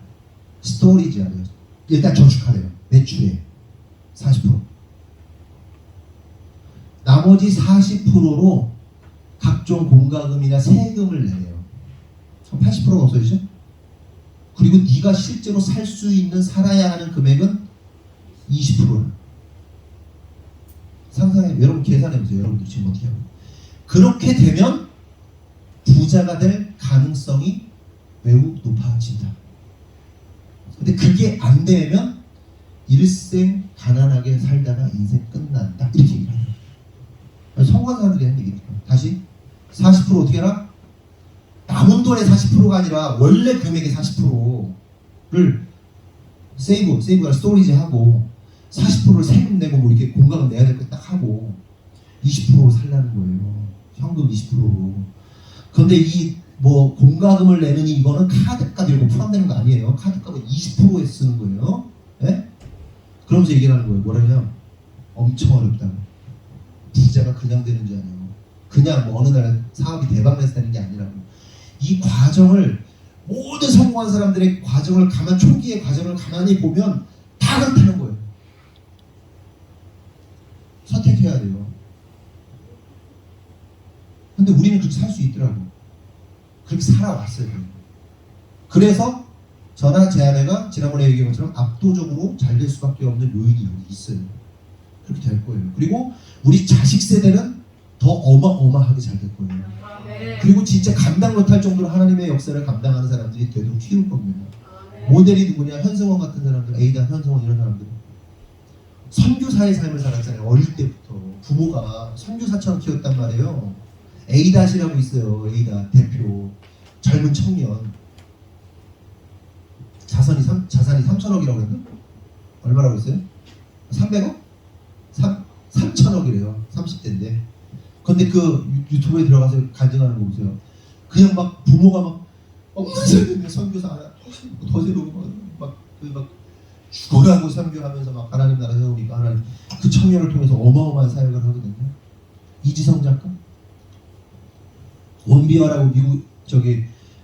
스토리지 하래요. 일단 저축하래요. 매출에 40%. 나머지 40%로 각종 공과금이나 세금을 내요. 80%가 없어지죠? 그리고 네가 실제로 살 수 있는 살아야 하는 금액은 20%를. 상상해, 여러분 계산해보세요. 여러분들 지금 어떻게 하고. 그렇게 되면 부자가 될 가능성이 매우 높아진다. 근데 그게 안 되면 일생 가난하게 살다가 인생 끝난다. 이렇게 얘기를 해요. 성공한 사람들이 한 얘기니까. 다시 40% 어떻게 해라? 남은 돈의 40%가 아니라 원래 금액의 40%를 세이브가 스토리지 하고 40%를 세금 내고 뭐 이렇게 공과금 내야 될 거 딱 하고 20%로 살라는 거예요. 현금 20%로. 그런데 이 뭐 공과금을 내느니 이거는 카드값 이런 거 포함되는 거 아니에요. 카드값은 20%에 쓰는 거예요. 예? 그러면서 얘기를 하는 거예요. 뭐라냐? 엄청 어렵다고. 부자가 그냥 되는 게 아니에요. 그냥 뭐 어느 날 사업이 대박내서 되는 게 아니라고. 이 과정을 모든 성공한 사람들의 과정을 초기의 과정을 가만히 보면 다 그렇다는 거예요. 선택해야 돼요. 근데 우리는 그렇게 살 수 있더라고. 그렇게 살아왔어요. 그래서 저나 제 아내가 지난번에 얘기한 것처럼 압도적으로 잘 될 수밖에 없는 요인이 여기 있어요. 그렇게 될 거예요. 그리고 우리 자식 세대는 더 어마어마하게 잘 될 거예요. 그리고 진짜 감당 못할 정도로 하나님의 역사를 감당하는 사람들이 되도록 키울 겁니다. 모델이 누구냐? 현승원 같은 사람들, 에이다, 현승원 이런 사람들. 선교사의 삶을 살았잖아요. 어릴 때부터 부모가 선교사처럼 키웠단 말이에요. 에이다시라고 있어요. 에이다 대표 젊은 청년. 자산이 3천억이라고 했나? 얼마라고 했어요? 300억? 3천억이래요. 30대인데. 근데 그 유튜브에 들어가서 간증하는 거 보세요. 그냥 막 부모가 막 선교사 더 새로고 막 죽어라고 선교하면서 막 하나님 나라 세우니까 하나님 그 청년을 통해서 어마어마한 사역을 하거든요. 이지성 작가. 원비어라고 미국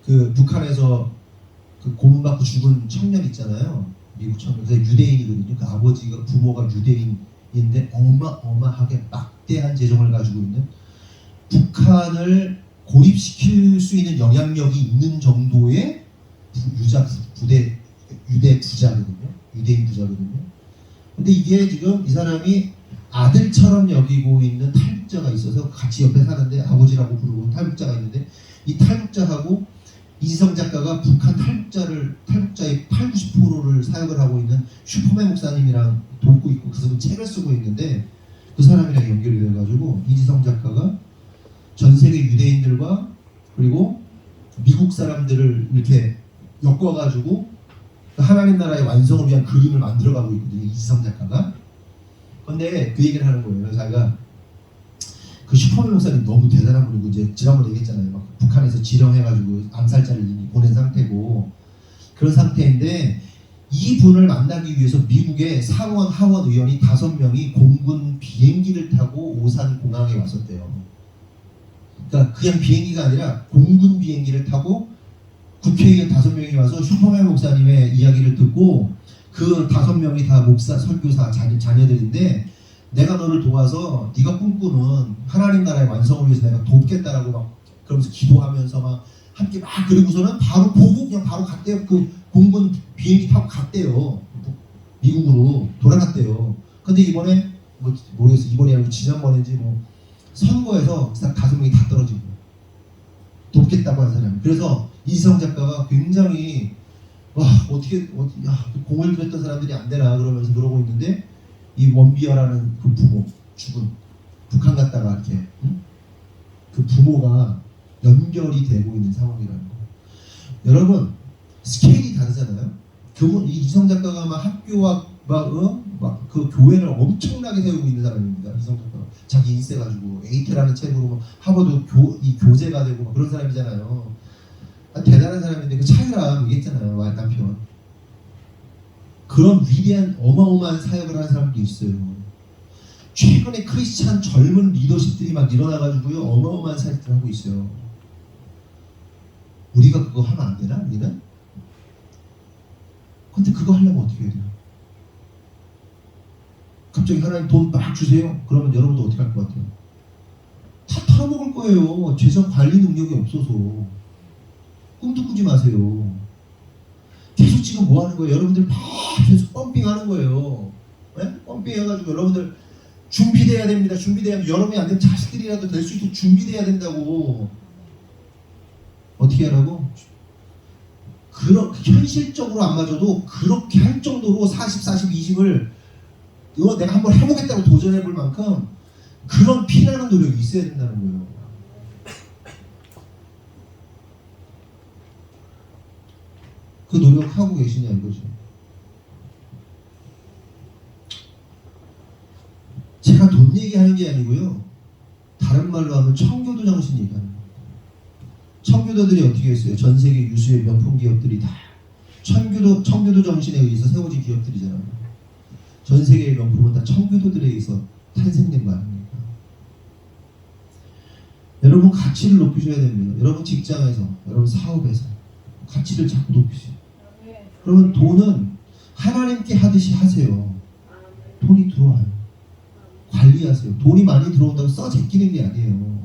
그 북한에서 그 고문받고 죽은 청년 있잖아요. 미국 청년. 그 유대인이거든요. 그 아버지가 부모가 유대인인데 어마어마하게 막대한 재정을 가지고 있는, 북한을 고립시킬 수 있는 영향력이 있는 정도의 유대 부자거든요. 유대인 부자거든요. 근데 이게 지금 이 사람이 아들처럼 여기고 있는 탈북자가 있어서 같이 옆에 사는데, 아버지라고 부르고 탈북자가 있는데, 이 탈북자하고 이지성 작가가 북한 탈북자의 80~90%를 사역을 하고 있는 슈퍼맨 목사님이랑 돕고 있고, 그 사람 책을 쓰고 있는데, 그 사람이랑 연결이 돼가지고 이지성 작가가 전 세계 유대인들과 그리고 미국 사람들을 이렇게 엮어가지고 하나님 나라의 완성을 위한 그림을 만들어가고 있거든요. 이지성 작가가. 근데 그 얘기를 하는 거예요. 자기가 그 슈퍼맨 목사님 너무 대단한 분이고, 이제 지난번에 얘기했잖아요. 막 북한에서 지령해가지고 암살자를 이미 보낸 상태고, 그런 상태인데, 이 분을 만나기 위해서 미국의 상원 하원 의원이 5명이 공군 비행기를 타고 오산 공항에 왔었대요. 그러니까 그냥 비행기가 아니라 공군 비행기를 타고 국회의원 5명이 와서 슈퍼맨 목사님의 이야기를 듣고, 그 5명이 다 목사, 설교사 자녀들인데, 내가 너를 도와서 네가 꿈꾸는 하나님 나라의 완성을 위해서 내가 돕겠다라고 막 그러면서 기도하면서 막 함께 막, 그리고서는 바로 보고 그냥 바로 갔대요. 그 공군 비행기 타고 갔대요. 미국으로 돌아갔대요. 근데 이번에 뭐 모르겠어, 이번이 아니고 지난번인지 뭐 선거에서 5명이 다 떨어지고, 돕겠다고 한 사람이. 그래서 이지성 작가가 굉장히 어떻게 공을 들였던 사람들이 안 되나 그러면서 그러고 있는데, 이 원비어라는 그 부모, 죽은 북한 갔다가 이렇게 그 부모가 연결이 되고 있는 상황이라는 거. 여러분, 스케일이 다르잖아요. 이지성 작가가 막 학교와 막 그 교회를 엄청나게 세우고 있는 사람입니다. 이지성 작가가 자기 인세 가지고 에이트라는 책으로 막 하버드 교재가 되고 막 그런 사람이잖아요. 대단한 사람인데 그 차이라 얘기했잖아요. 남편. 그런 위대한 어마어마한 사역을 하는 사람도 있어요. 최근에 크리스찬 젊은 리더십들이 막 일어나가지고요, 어마어마한 사역들을 하고 있어요. 우리가 그거 하면 안 되나? 우리는? 근데 그거 하려면 어떻게 해야 돼요? 갑자기 하나님 돈 막 주세요. 그러면 여러분도 어떻게 할 것 같아요? 다 털어먹을 거예요. 재정 관리 능력이 없어서. 꿈도 꾸지 마세요. 계속 지금 뭐 하는 거예요? 여러분들 막 계속 펌핑하는 거예요. 네? 펌핑해가지고 여러분들 준비돼야 됩니다. 준비돼야, 여러분이 안 되면 자식들이라도 될 수 있도록 준비돼야 된다고. 어떻게 하라고? 현실적으로 안 맞아도 그렇게 할 정도로 40, 20을 이거 내가 한번 해보겠다고 도전해볼 만큼 그런 피나는 노력이 있어야 된다는 거예요. 그 노력하고 계시냐 이거죠. 제가 돈 얘기하는 게 아니고요, 다른 말로 하면 청교도 정신 얘기하는 거예요. 청교도들이 어떻게 했어요? 전 세계 유수의 명품 기업들이 다 청교도 정신에 의해서 세워진 기업들이잖아요. 전 세계의 명품은 다 청교도들에 의해서 탄생된 거 아닙니까? 여러분 가치를 높이셔야 됩니다. 여러분 직장에서, 여러분 사업에서 가치를 자꾸 높이세요. 그러면 돈은 하나님께 하듯이 하세요. 돈이 들어와요. 관리하세요. 돈이 많이 들어온다고 써 제끼는 게 아니에요.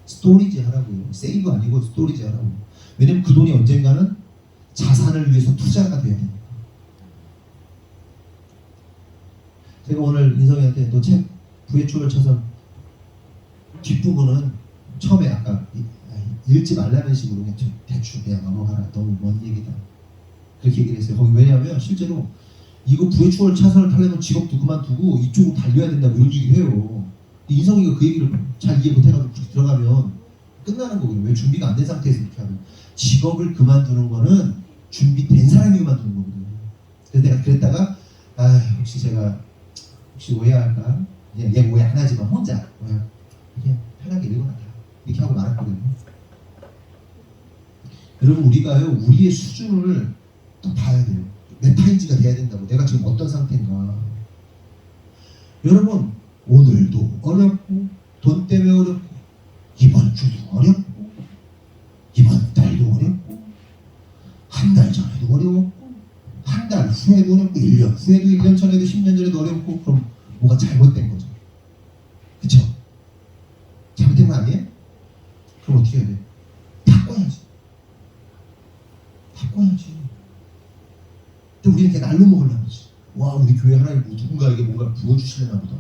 스토리지 하라고요. 세이브 아니고 스토리지 하라고. 왜냐면 그 돈이 언젠가는 자산을 위해서 투자가 돼야 됩니다. 제가 오늘 인성이한테 너 책 부의 축을 쳐서 뒷부분은 처음에 아까 읽지 말라는 식으로 그냥 대충 그냥 넘어가라. 너무 먼 얘기다. 그렇게 얘기를 했어요. 거기 왜냐하면 실제로 이거 부의 추월 차선을 타려면 직업도 그만두고 이쪽으로 달려야 된다고 이런 얘기를 해요. 인성이가 그 얘기를 잘 이해 못해가지고 들어가면 끝나는 거거든요. 왜 준비가 안 된 상태에서 이렇게 하면. 직업을 그만두는 거는 준비된 사람이 그만두는 거거든요. 그래서 내가 그랬다가 혹시 제가 오해할까? 얘 오해 안 하지만 혼자 그냥 편하게 읽어놔라 이렇게 하고 말았거든요. 여러분 우리가요, 우리의 수준을 또 봐야 돼요. 메타인지가 돼야 된다고. 내가 지금 어떤 상태인가. 여러분 오늘도 어렵고 돈 때문에 어렵고 이번 주도 어렵고 이번 달도 어렵고 한 달 전에도 어려웠고 한 달 후에도 어렵고 1년 후에도 1년 전에도 10년 전에도 어렵고 그럼 뭐가 잘못된 거죠. 그쵸? 잘못된 거 아니에요? 그럼 어떻게 해야 돼? 바꿔야지. 바꿔야지. 근데 우리는 그냥 날로 먹으려고 하지. 와, 우리 교회 하나님 누군가에게 뭔가 부어주시려나 보다.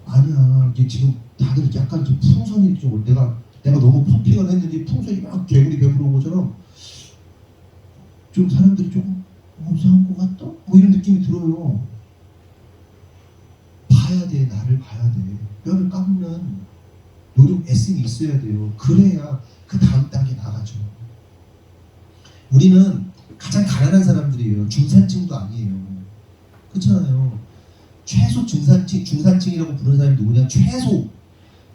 아니야. 이게 지금 다들 약간 좀 풍선이 좀 내가 너무 펌핑을 했는지 풍선이 막 개구리 배부르는 것처럼 좀 사람들이 조금 이상한 것 같다? 뭐 이런 느낌이 들어요. 봐야 돼. 나를 봐야 돼. 뼈를 깎는 노력, 애씀이 있어야 돼요. 그래야 그 다음 단계 나가죠. 우리는 가장 가난한 사람들이에요. 중산층도 아니에요. 그렇잖아요. 최소 중산층이라고 부르는 사람이 누구냐? 최소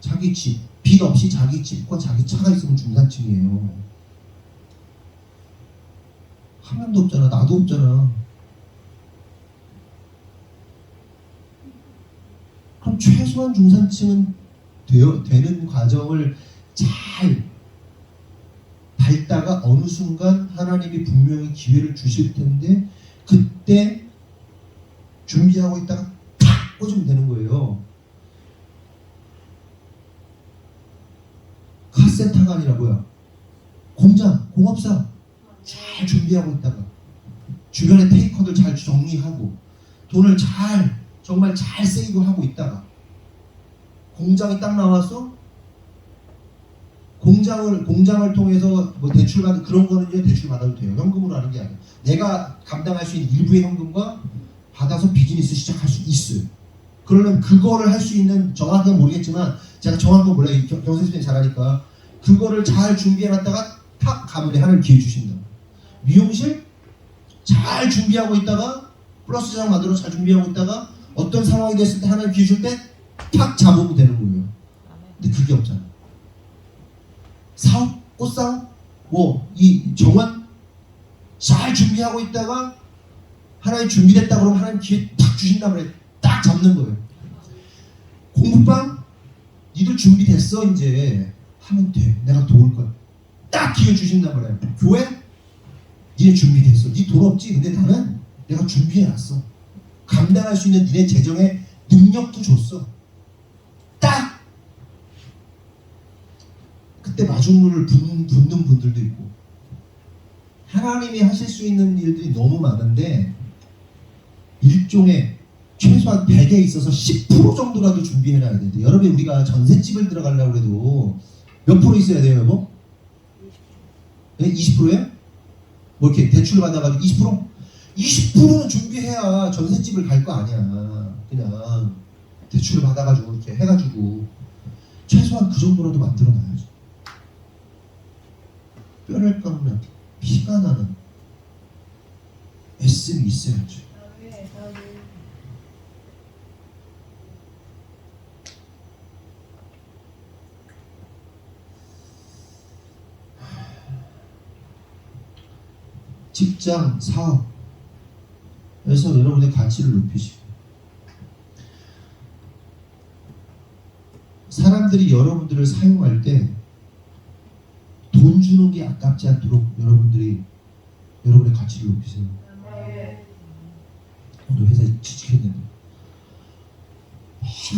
자기 집, 빚 없이 자기 집과 자기 차가 있으면 중산층이에요. 한 명도 없잖아. 나도 없잖아. 그럼 최소한 중산층은 되는 과정을 잘 밟다가 어느 순간 하나님이 분명히 기회를 주실 텐데 그때 준비하고 있다가 탁 꽂으면 되는 거예요. 카센터가 아니라 뭐야? 공업사 잘 준비하고 있다가 주변에 테이커들 잘 정리하고 돈을 정말 잘 세이브하고 있다가 공장이 딱 나와서 공장을 통해서 뭐 대출 받는 그런 거는요 대출 받아도 돼요. 현금으로 하는 게 아니라 내가 감당할 수 있는 일부의 현금과 받아서 비즈니스 시작할 수 있어요. 그러면 그거를 할 수 있는 정확하게 모르겠지만 제가 정확한 거 몰라요. 경세선생님이 잘하니까 그거를 잘 준비해놨다가 탁 가면 하나님 기회 주신다. 미용실 잘 준비하고 있다가 플러스 자장 만들어 잘 준비하고 있다가 어떤 상황이 됐을 때 하나님 기회 줄 때 탁 잡으면 되는 거예요. 근데 그게 없잖아. 사업, 꽃사업, 이 정원 잘 준비하고 있다가 하나님 준비됐다 그러면 하나님 기회 탁 주신단 말이에요. 딱 잡는 거예요. 공부방 니들 준비됐어 이제 하면 돼. 내가 도울 거야. 딱 기회 주신단 말이에요. 교회 니네 준비됐어. 니 돈 없지? 근데 나는 내가 준비해놨어. 감당할 수 있는 니네 재정의 능력도 줬어. 딱 그때 마중물을 붓는 분들도 있고 하나님이 하실 수 있는 일들이 너무 많은데 일종의 최소한 100에 있어서 10% 정도라도 준비해놔야 돼요. 여러분 우리가 전셋집을 들어가려고 해도 몇 프로 있어야 돼요 여보? 20%예요? 뭐 이렇게 대출을 받아가지고 20%? 20%는 준비해야 전셋집을 갈 거 아니야. 그냥 대출을 받아가지고 이렇게 해가지고 최소한 그 정도라도 만들어놔야지. 뼈를 깎는 피가 나는 애씀이 있어야지. 직장, 사업에서 여러분의 가치를 높이시고 사람들이 여러분들을 사용할 때 돈 주는 게 아깝지 않도록 여러분들이 여러분의 가치를 높이세요. 오늘 회사에 취직했는데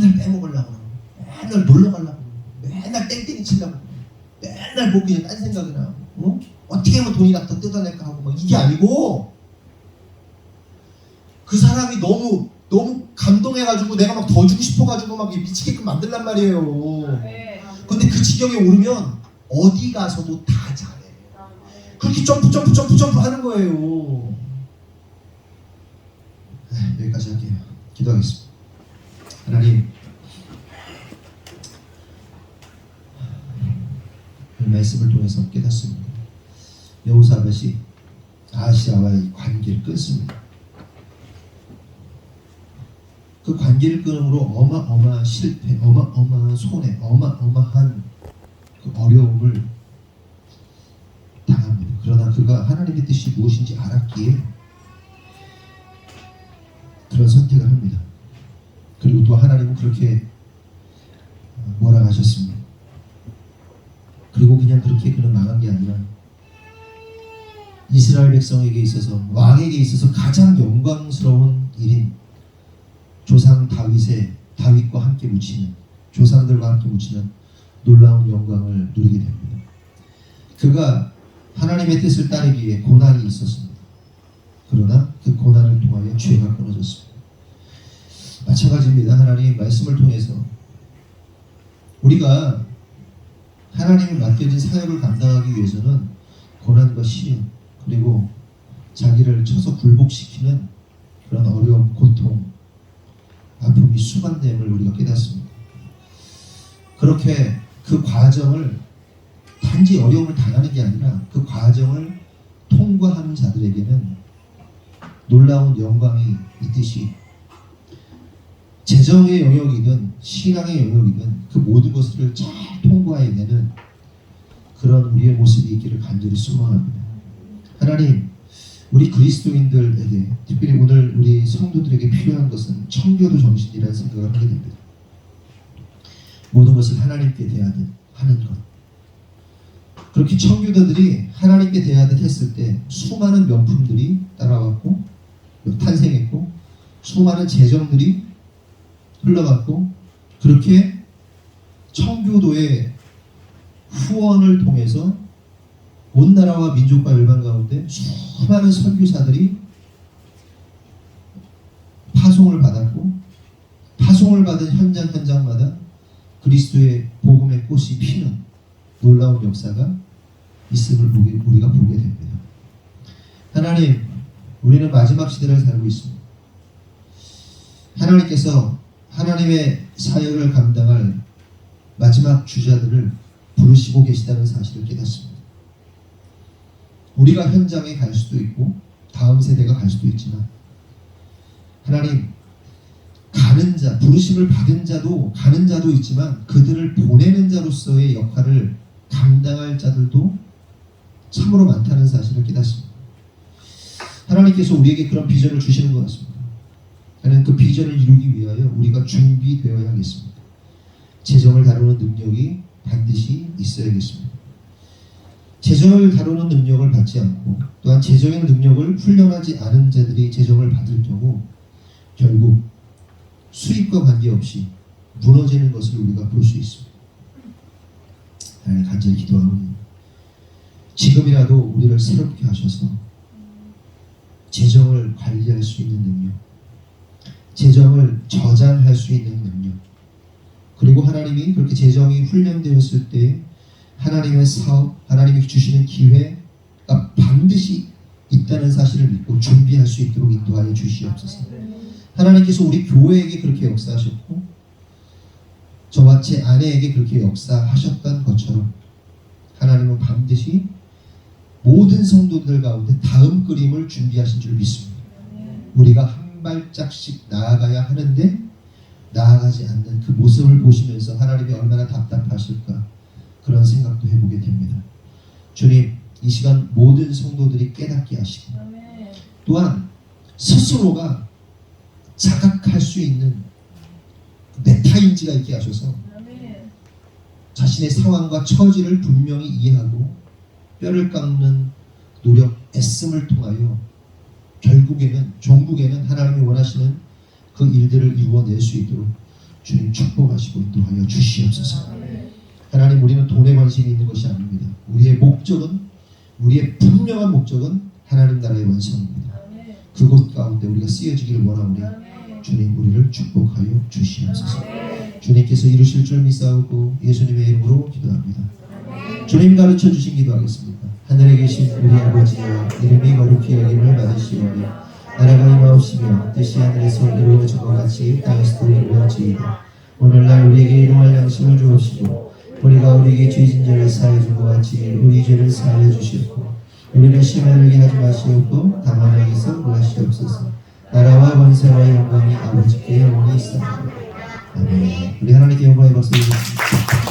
맨날 빼먹으려고 맨날 놀러 가려고 맨날 땡땡이 치려고 맨날 뭐 그냥 딴 생각이나 어떻게 하면 돈이나 더 뜯어낼까 하고 막 이게 아니고 그 사람이 너무 감동해가지고 내가 막 더 주고 싶어가지고 막 미치게끔 만들란 말이에요. 근데 그 지경에 오르면 어디 가서도 다 잘해. 그렇게 점프 하는 거예요. 여기까지 할게요. 기도하겠습니다. 하나님 이 말씀을 통해서 깨닫습니다. 여호사밧이 아시아와의 관계를 끊습니다. 그 관계를 끊음으로 어마어마한 실패, 어마어마한 손해, 어마어마한 그 어려움을 당합니다. 그러나 그가 하나님의 뜻이 무엇인지 알았기에 그런 선택을 합니다. 그리고 또 하나님은 그렇게 뭐라 하셨습니다. 그리고 그냥 그냥 그렇게 그는 망한 게 아니라 이스라엘 백성에게 있어서 왕에게 있어서 가장 영광스러운 일인 조상 다윗과 함께 묻히는 조상들과 함께 묻히는 놀라운 영광을 누리게 됩니다. 그가 하나님의 뜻을 따르기에 고난이 있었습니다. 그러나 그 고난을 통하여 죄가 끊어졌습니다. 마찬가지입니다. 하나님 말씀을 통해서 우리가 하나님을 맡겨진 사역을 감당하기 위해서는 고난과 시련 그리고 자기를 쳐서 굴복시키는 그런 어려움, 고통, 아픔이 수반됨을 우리가 깨닫습니다. 그렇게 그 과정을 단지 어려움을 당하는 게 아니라 그 과정을 통과하는 자들에게는 놀라운 영광이 있듯이 재정의 영역이든 신앙의 영역이든 그 모든 것을 잘 통과해내는 그런 우리의 모습이 있기를 간절히 소망합니다. 하나님, 우리 그리스도인들에게 특별히 오늘 우리 성도들에게 필요한 것은 청교도 정신이라는 생각을 하게 됩니다. 모든 것을 하나님께 대하듯 하는 것. 그렇게 청교도들이 하나님께 대하듯 했을 때 수많은 명품들이 따라왔고 탄생했고 수많은 재정들이 흘러갔고 그렇게 청교도의 후원을 통해서 온 나라와 민족과 열방 가운데 수많은 선교사들이 파송을 받았고 파송을 받은 현장마다 그리스도의 복음의 꽃이 피는 놀라운 역사가 있음을 우리가 보게 됩니다. 하나님, 우리는 마지막 시대를 살고 있습니다. 하나님께서 하나님의 사역을 감당할 마지막 주자들을 부르시고 계시다는 사실을 깨닫습니다. 우리가 현장에 갈 수도 있고 다음 세대가 갈 수도 있지만 하나님, 가는 자, 부르심을 받은 자도 가는 자도 있지만 그들을 보내는 자로서의 역할을 감당할 자들도 참으로 많다는 사실을 깨닫습니다. 하나님께서 우리에게 그런 비전을 주시는 것 같습니다. 하나님, 그 비전을 이루기 위하여 우리가 준비되어야겠습니다. 재정을 다루는 능력이 반드시 있어야겠습니다. 재정을 다루는 능력을 받지 않고 또한 재정의 능력을 훈련하지 않은 자들이 재정을 받을 경우 결국 수입과 관계없이 무너지는 것을 우리가 볼 수 있습니다. 하나님, 간절히 기도하오니 지금이라도 우리를 새롭게 하셔서 재정을 관리할 수 있는 능력, 재정을 저장할 수 있는 능력, 그리고 하나님이 그렇게 재정이 훈련되었을 때 하나님의 사업, 하나님이 주시는 기회가 반드시 있다는 사실을 믿고 준비할 수 있도록 인도하여 주시옵소서. 하나님께서 우리 교회에게 그렇게 역사하셨고 저와 제 아내에게 그렇게 역사하셨던 것처럼 하나님은 반드시 모든 성도들 가운데 다음 그림을 준비하신 줄 믿습니다. 우리가 한 발짝씩 나아가야 하는데 나아가지 않는 그 모습을 보시면서 하나님이 얼마나 답답하실까 그런 생각도 해보게 됩니다. 주님, 이 시간 모든 성도들이 깨닫게 하시고 또한 스스로가 자각할 수 있는 메타인지가 있게 하셔서 자신의 상황과 처지를 분명히 이해하고 뼈를 깎는 노력, 애씀을 통하여 결국에는 종국에는 하나님이 원하시는 그 일들을 이루어낼 수 있도록 주님 축복하시고 인도하여 주시옵소서. 하나님, 우리는 돈에 관심이 있는 것이 아닙니다. 우리의 목적은, 우리의 분명한 목적은 하나님 나라의 완성입니다. 그곳 가운데 우리가 쓰여지기를 원하오니 주님, 우리를 축복하여 주시옵소서. 주님께서 이루실 줄 믿사오고 예수님의 이름으로 기도합니다. 주님 가르쳐 주신 기도하겠습니다. 하늘에 계신 우리 아버지여, 이름이 거룩히 여김을 받으시오며 나라가 임하옵시며 뜻이 하늘에서 이루어진 것 같이 땅에서도 이루어지이다. 오늘날 우리에게 일용할 양식을 주옵시고 우리가 우리에게 죄진 자를 사하여 준 것 같이 우리 죄를 사하여 주시옵고 우리를 시험에 들게 하지 마시옵고 다만 악에서 구하시옵소서. 나라와 권세와 영광이 아버지께 영원히 있사옵나니 아멘. 우리 하나님께 영광의 박수 드리겠습니다.